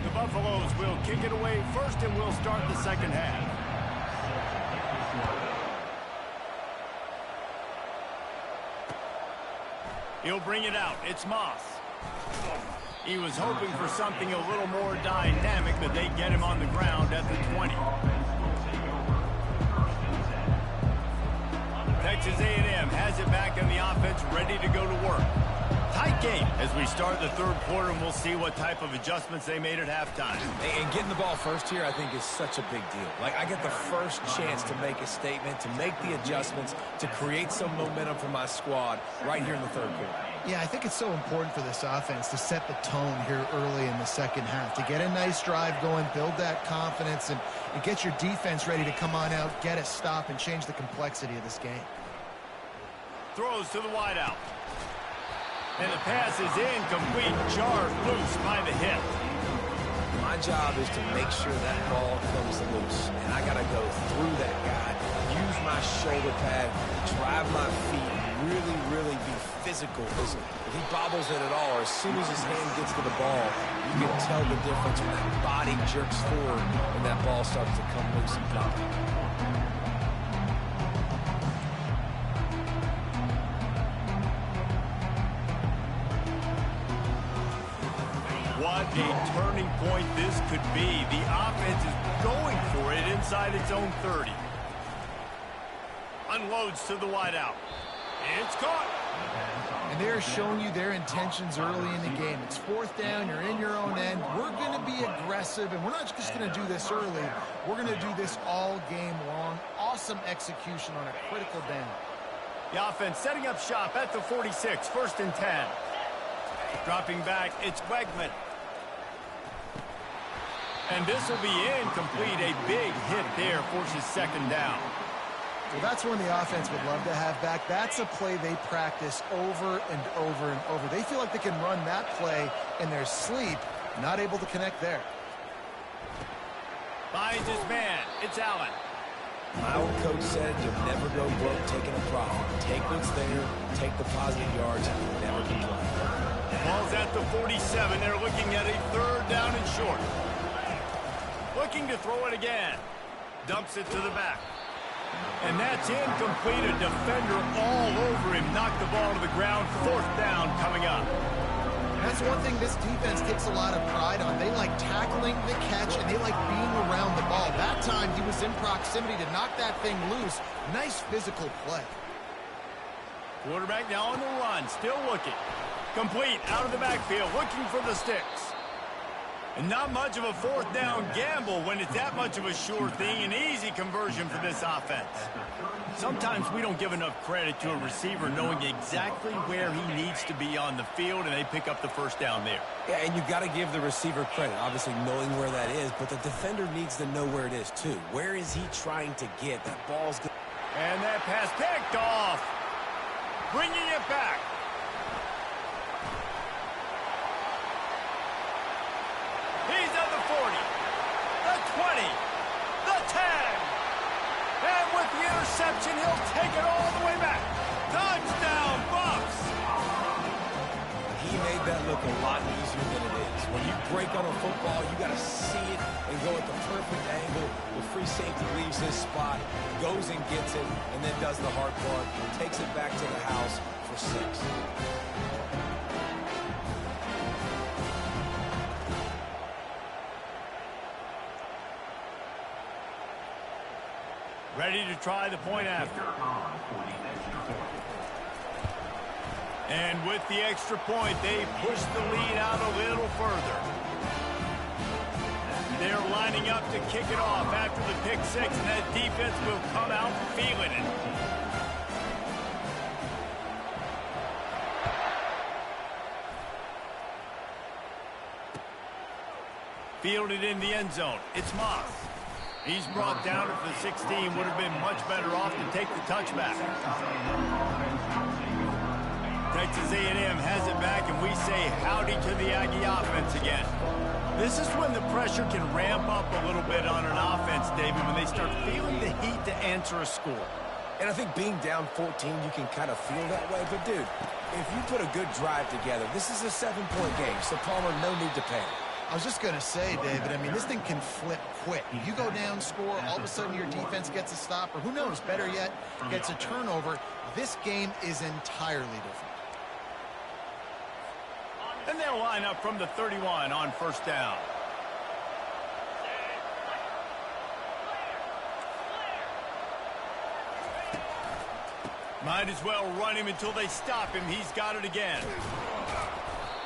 The Buffaloes will kick it away first, and we'll start the second half. He'll bring it out. It's Moss. He was hoping for something a little more dynamic, but they get him on the ground at the 20. Texas A&M has it back in the offense, ready to go to work. Tight game as we start the third quarter, and we'll see what type of adjustments they made at halftime.
And getting the ball first here, I think, is such a big deal. Like, I get the first chance to make a statement, to make the adjustments, to create some momentum for my squad right here in the third quarter.
Yeah, I think it's so important for this offense to set the tone here early in the second half, to get a nice drive going, build that confidence, and get your defense ready to come on out, get a stop, and change the complexity of this game.
Throws to the wideout. And the pass is incomplete, jarred loose by the hip.
My job is to make sure that ball comes loose, and I got to go through that guy, use my shoulder pad, drive my feet, really be physical. Listen, if he bobbles it at all, or as soon as his hand gets to the ball, you can tell the difference when that body jerks forward and that ball starts to come loose and pop.
What a turning point this could be. The offense is going for it inside its own 30. Unloads to the wideout. It's caught.
And they're showing you their intentions early in the game. It's 4th down. You're in your own end. We're going to be aggressive, and we're not just going to do this early. We're going to do this all game long. Awesome execution on a critical down.
The offense setting up shop at the 46, 1st and 10. Dropping back, it's Wegman. And this will be incomplete. A big hit there forces 2nd down.
Well, that's one the offense would love to have back. That's a play they practice over and over and over. They feel like they can run that play in their sleep, not able to connect there.
Finds his man. It's Allen.
My old coach said you'll never go broke taking a profit. Take what's there, take the positive yards, and you'll never complain.
Ball's at the 47. They're looking at a 3rd down and short. Looking to throw it again. Dumps it to the back. And that's incomplete. A defender all over him. Knocked the ball to the ground. 4th down coming up.
That's one thing this defense takes a lot of pride on. They like tackling the catch, and they like being around the ball. That time, he was in proximity to knock that thing loose. Nice physical play.
Quarterback now on the run. Still looking. Complete out of the backfield. Looking for the sticks. And not much of a 4th down gamble when it's that much of a sure thing. An easy conversion for this offense. Sometimes we don't give enough credit to a receiver knowing exactly where he needs to be on the field, and they pick up the 1st down there.
Yeah, and you've got to give the receiver credit, obviously knowing where that is, but the defender needs to know where it is too. Where is he trying to get? That ball's good.
And that pass picked off. Bringing it back. He's at the 40, the 20, the 10. And with the interception, he'll take it all the way back. Touchdown, Bucks!
He made that look a lot easier than it is. When you break on a football, you got to see it and go at the perfect angle. The free safety leaves his spot, goes and gets it, and then does the hard part, takes it back to the house for 6.
Ready to try the point after. And with the extra point, they push the lead out a little further. They're lining up to kick it off after the pick 6, and that defense will come out feeling it. Fielded in the end zone. It's Moss. He's brought down at the 16. Would have been much better off to take the touchback. Texas A&M has it back, and we say howdy to the Aggie offense again. This is when the pressure can ramp up a little bit on an offense, David, when they start feeling the heat to answer a score.
And I think being down 14, you can kind of feel that way. But, dude, if you put a good drive together, this is a 7-point game, so Palmer, no need to panic.
I was just going to say, David, I mean, this thing can flip quick. You go down, score, all of a sudden your defense gets a stop, or who knows, better yet, gets a turnover. This game is entirely different.
And they'll line up from the 31 on 1st down. Might as well run him until they stop him. He's got it again.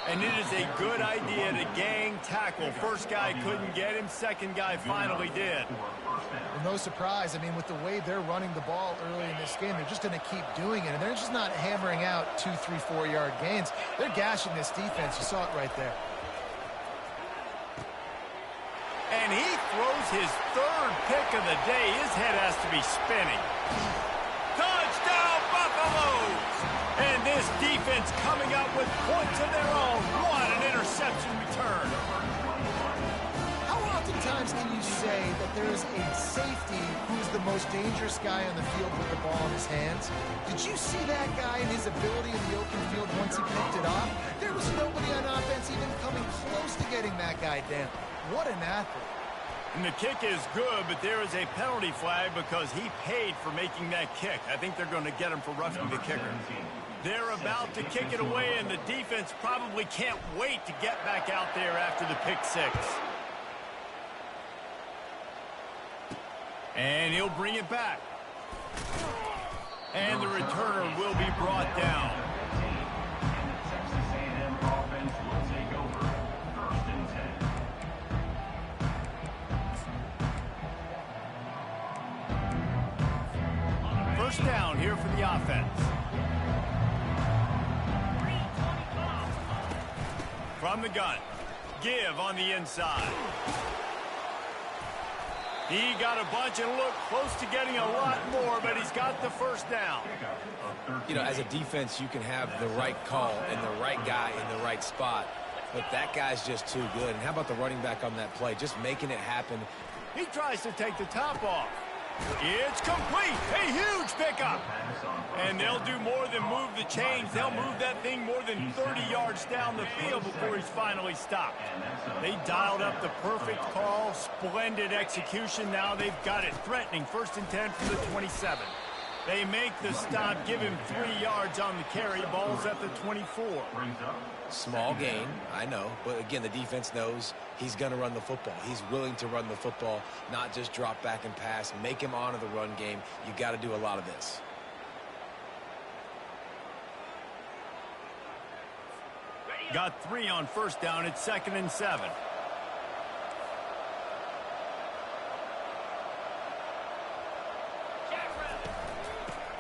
And it is a good idea to gang tackle. First guy couldn't get him. Second guy finally did.
Well, no surprise. I mean, with the way they're running the ball early in this game, they're just going to keep doing it. And they're just not hammering out 2, 3, 4-yard gains. They're gashing this defense. You saw it right there.
And he throws his 3rd pick of the day. His head has to be spinning. Touchdown, Buffaloes! And this defense coming up with points of their own. What an interception return.
How oftentimes can you say that there is a safety who's the most dangerous guy on the field with the ball in his hands? Did you see that guy and his ability in the open field once he picked it off? There was nobody on offense even coming close to getting that guy down. What an athlete.
And the kick is good, but there is a penalty flag because he paid for making that kick. I think they're going to get him for roughing the kicker. They're about to kick it away, and the defense probably can't wait to get back out there after the pick 6. And he'll bring it back. And the returner will be brought down. First down here for the offense. From the gun. Give on the inside. He got a bunch and looked close to getting a lot more, but he's got the first down.
You know, as a defense, you can have the right call and the right guy in the right spot, but that guy's just too good. And how about the running back on that play, just making it happen?
He tries to take the top off. It's complete. A huge pickup. And they'll do more than move the chains. They'll move that thing more than 30 yards down the field before he's finally stopped. They dialed up the perfect call. Splendid execution. Now they've got it threatening. 1st and 10 from the 27. They make the stop, give him 3 yards on the carry. Ball's at the 24.
Small gain, I know. But, again, the defense knows he's going to run the football. He's willing to run the football, not just drop back and pass. Make him honor the run game. You got to do a lot of this.
Got 3 on 1st down. It's 2nd and 7.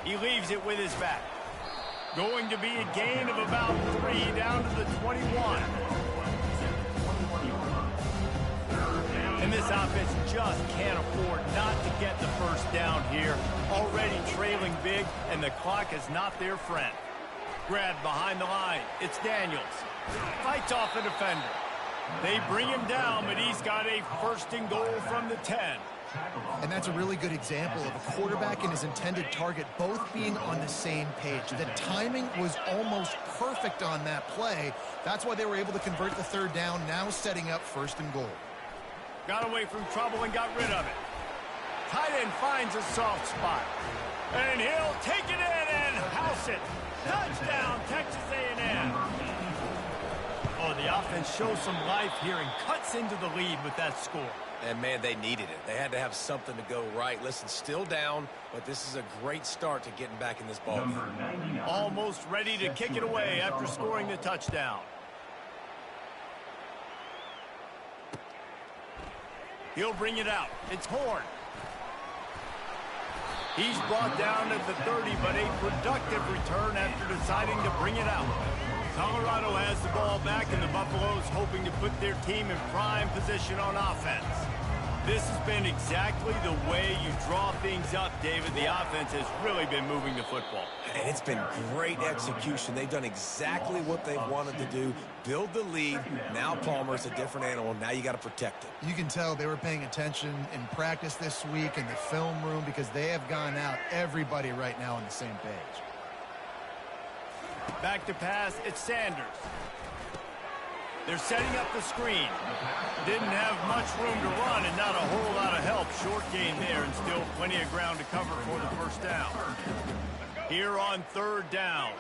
He leaves it with his back. Going to be a gain of about 3 down to the 21. And this offense just can't afford not to get the first down here. Already trailing big, and the clock is not their friend. Grabbed behind the line. It's Daniels. Fights off a defender. They bring him down, but he's got a 1st and goal from the 10.
And that's a really good example of a quarterback and his intended target both being on the same page. The timing was almost perfect on that play. That's why they were able to convert the 3rd down, now setting up 1st and goal.
Got away from trouble and got rid of it. Tight end finds a soft spot. And he'll take it in and house it. Touchdown, Texas A&M. Oh, the offense shows some life here and cuts into the lead with that score.
And, man, they needed it. They had to have something to go right. Listen, still down, but this is a great start to getting back in this ball game.
Almost ready to kick it away after scoring the touchdown. He'll bring it out. It's Horn. He's brought down at the 30, but a productive return after deciding to bring it out. Colorado has the ball back, and the Buffaloes hoping to put their team in prime position on offense. This has been exactly the way you draw things up, David. The offense has really been moving the football.
And it's been great execution. They've done exactly what they've wanted to do. Build the lead. Now Palmer's a different animal. Now you got to protect it.
You can tell they were paying attention in practice this week in the film room because they have gone out, everybody right now on the same page.
Back to pass, it's Sanders. They're setting up the screen. Didn't have much room to run and not a whole lot of help. Short gain there and still plenty of ground to cover for the 1st down. Here on 3rd down.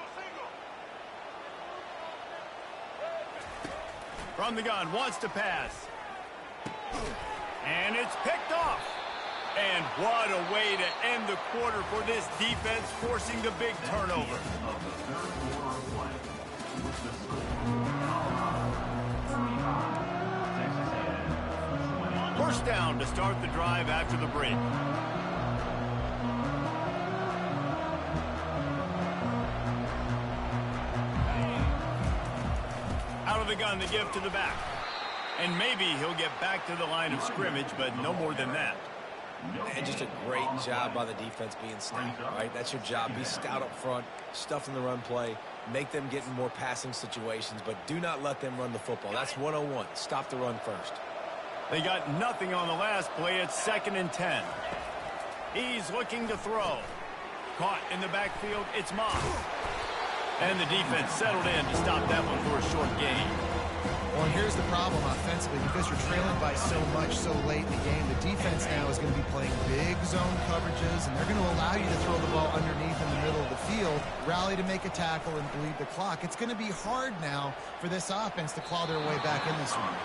From the gun, wants to pass. And it's picked off. And what a way to end the quarter for this defense, forcing the big turnover. 1st down to start the drive after the break. Out of the gun, the give to the back. And maybe he'll get back to the line of scrimmage, but no more than that.
And just a great job by the defense being stout, right? That's your job. Be stout up front, stuff in the run play, make them get in more passing situations, but do not let them run the football. That's 101. Stop the run first.
They got nothing on the last play. It's 2nd and 10. He's looking to throw. Caught in the backfield. It's Moss. And the defense settled in to stop that one for a short gain.
Well, and here's the problem offensively. Because you're trailing by so much so late in the game, the defense now is going to be playing big zone coverages, and they're going to allow you to throw the ball underneath in the middle of the field, rally to make a tackle, and bleed the clock. It's going to be hard now for this offense to claw their way back in this one.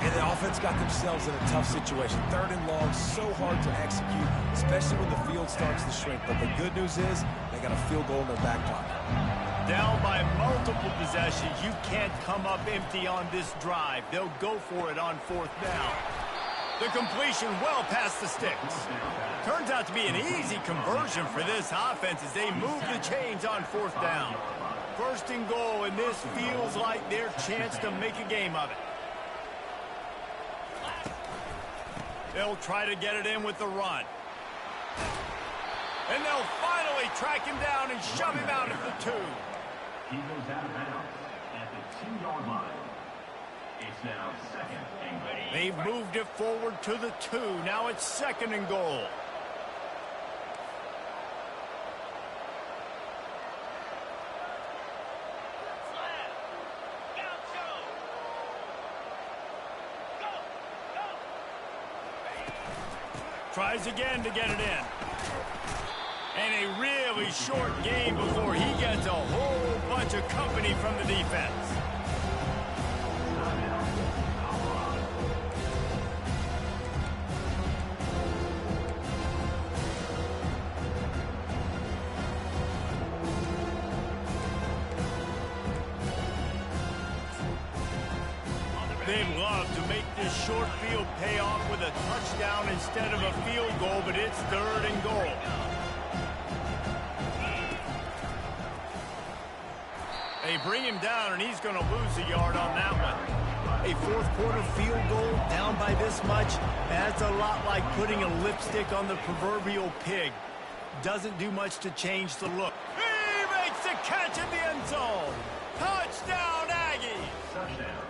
And the offense got themselves in a tough situation. 3rd and long, so hard to execute, especially when the field starts to shrink. But the good news is they got a field goal in their back pocket.
Down by multiple possessions. You can't come up empty on this drive. They'll go for it on 4th down. The completion well past the sticks. Turns out to be an easy conversion for this offense as they move the chains on 4th down. 1st and goal, and this feels like their chance to make a game of it. They'll try to get it in with the run. And they'll finally track him down and shove him out at the 2.
He goes out of bounds at the 2-yard line. It's now 2nd and goal.
They've moved it forward to the 2. Now it's 2nd and goal. Tries again to get it in. And a really short game before he gets a whole bunch of company from the defense. They'd love to make this short field pay off with a touchdown instead of a field goal, but it's 3rd and goal. They bring him down, and he's going to lose a yard on that one. A fourth-quarter field goal down by this much, that's a lot like putting a lipstick on the proverbial pig. Doesn't do much to change the look. He makes the catch in the end zone. Touchdown, Aggies!
Touchdown.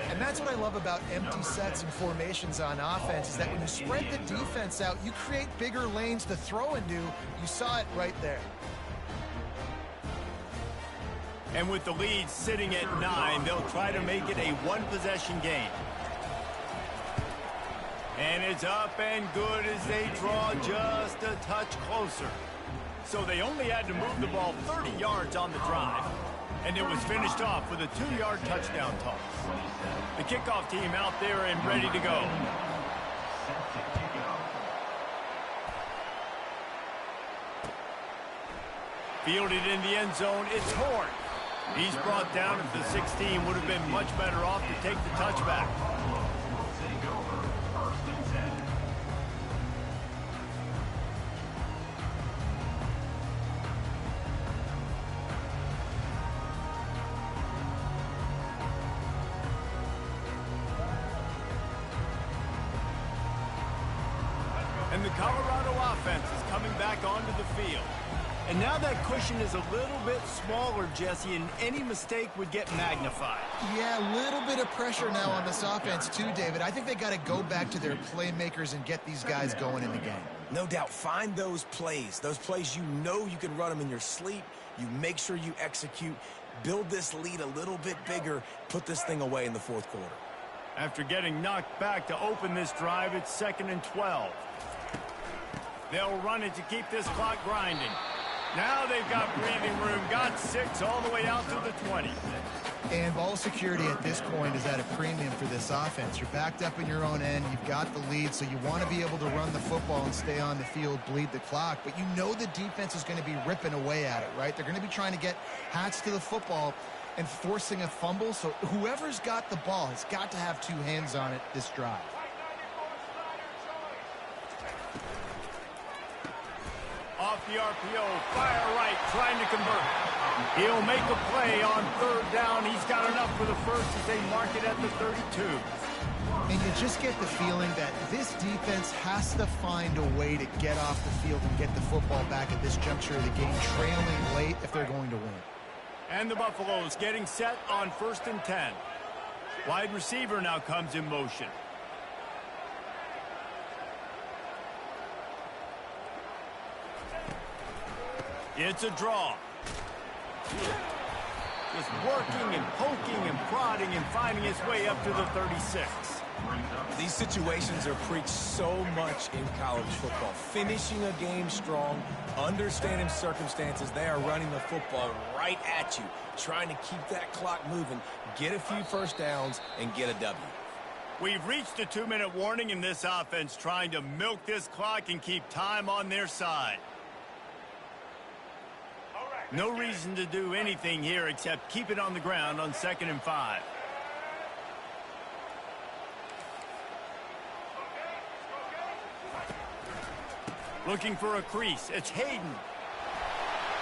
And that's what I love about empty sets and formations on offense, is that when you spread the defense out, you create bigger lanes to throw into. You saw it right there.
And with the lead sitting at 9, they'll try to make it a one-possession game. And it's up and good as they draw just a touch closer. So they only had to move the ball 30 yards on the drive. And it was finished off with a 2-yard touchdown toss. The kickoff team out there and ready to go. Fielded in the end zone, it's Horn. He's brought down at the 16. Would have been much better off to take the touchback. And the Colorado offense is coming back onto the field. And now that cushion is a little bit smaller, Jesse, and any mistake would get magnified.
Yeah, a little bit of pressure now on this offense too, David. I think they got to go back to their playmakers and get these guys going in the game.
No doubt, find those plays you know you can run them in your sleep. You make sure you execute, build this lead a little bit bigger, put this thing away in the fourth quarter.
After getting knocked back to open this drive, it's 2nd and 12. They'll run it to keep this clock grinding. Now they've got breathing room, got 6 all the way out to the 20.
And ball security at this point is at a premium for this offense. You're backed up in your own end. You've got the lead, so you want to be able to run the football and stay on the field, bleed the clock. But you know the defense is going to be ripping away at it, right? They're going to be trying to get hats to the football and forcing a fumble. So whoever's got the ball has got to have 2 hands on it this drive.
Off the RPO, fire right, trying to convert. He'll make a play on 3rd down. He's got enough for the first as they mark it at the 32.
And you just get the feeling that this defense has to find a way to get off the field and get the football back at this juncture of the game, trailing late if they're going to win.
And the Buffaloes getting set on 1st and 10. Wide receiver now comes in motion. It's a draw. Just working and poking and prodding and finding his way up to the 36.
These situations are preached so much in college football. Finishing a game strong, understanding circumstances. They are running the football right at you, trying to keep that clock moving, get a few first downs, and get a W.
We've reached a 2-minute warning in this offense, trying to milk this clock and keep time on their side. No reason to do anything here except keep it on the ground on 2nd and 5. Looking for a crease. It's Hayden.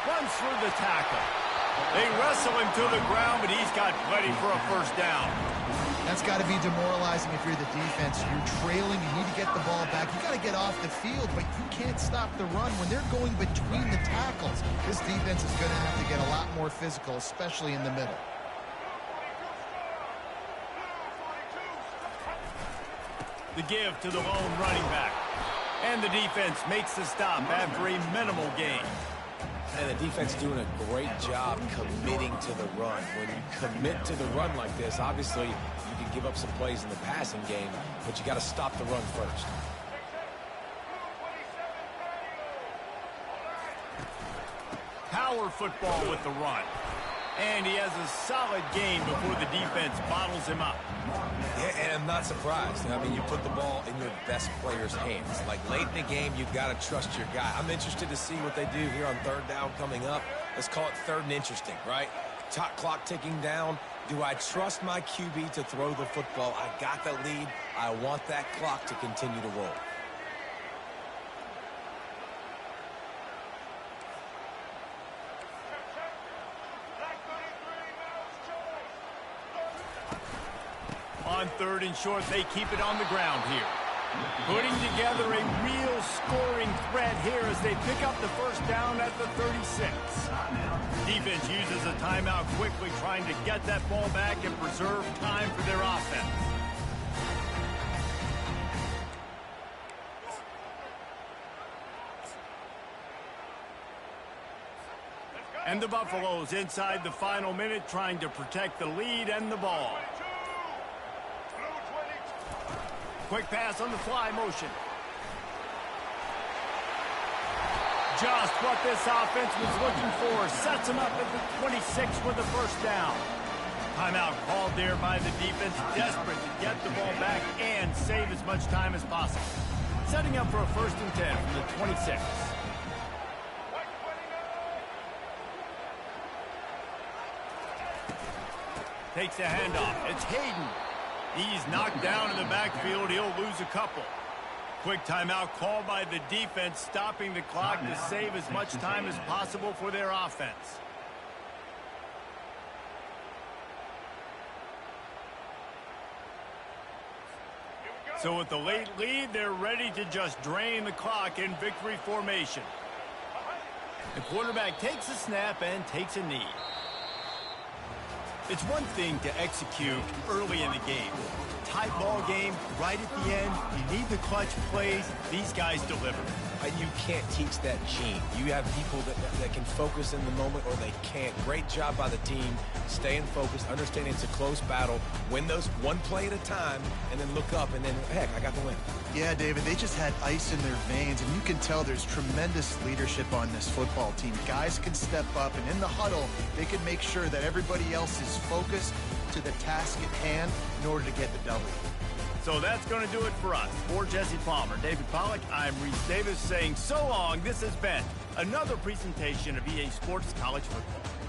Runs through the tackle. They wrestle him to the ground, but he's got plenty for a first down.
That's got to be demoralizing if you're the defense. You're trailing, you need to get the ball back. You got to get off the field, but you can't stop the run when they're going between the tackles. This defense is going to have to get a lot more physical, especially in the middle.
The give to the lone running back. And the defense makes the stop after a minimal gain.
And the defense doing a great job committing to the run. When you commit to the run like this, obviously you can give up some plays in the passing game, but you got to stop the run first.
Power football with the run. And he has a solid game before the defense bottles him up.
Yeah, and I'm not surprised. I mean, you put the ball in your best player's hands. Like, late in the game, you've got to trust your guy. I'm interested to see what they do here on third down coming up. Let's call it third and interesting, right? Top clock ticking down. Do I trust my QB to throw the football? I got the lead. I want that clock to continue to roll.
On third and short, they keep it on the ground here. Putting together a real scoring threat here as they pick up the first down at the 36. Defense uses a timeout quickly, trying to get that ball back and preserve time for their offense. And the Buffaloes inside the final minute, trying to protect the lead and the ball. Quick pass on the fly motion. Just what this offense was looking for. Sets him up at the 26 for the first down. Timeout called there by the defense, desperate to get the ball back and save as much time as possible. Setting up for a 1st and 10 from the 26. Takes the handoff. It's Hayden. He's knocked down in the backfield. He'll lose a couple. Quick timeout called by the defense, stopping the clock to save as much time as possible for their offense. So with the late lead, they're ready to just drain the clock in victory formation. The quarterback takes a snap and takes a knee. It's one thing to execute early in the game. Tight ball game, right at the end, you need the clutch plays. These guys deliver.
And you can't teach that gene. You have people that can focus in the moment or they can't. Great job by the team, staying focused, understanding it's a close battle, win those one play at a time, and then look up, and then, heck, I got the win.
Yeah, David, they just had ice in their veins, and you can tell there's tremendous leadership on this football team. Guys can step up, and in the huddle, they can make sure that everybody else is focused to the task at hand in order to get the W.
So that's going to do it for us. For Jesse Palmer, David Pollack, I'm Reese Davis saying so long. This has been another presentation of EA Sports College Football.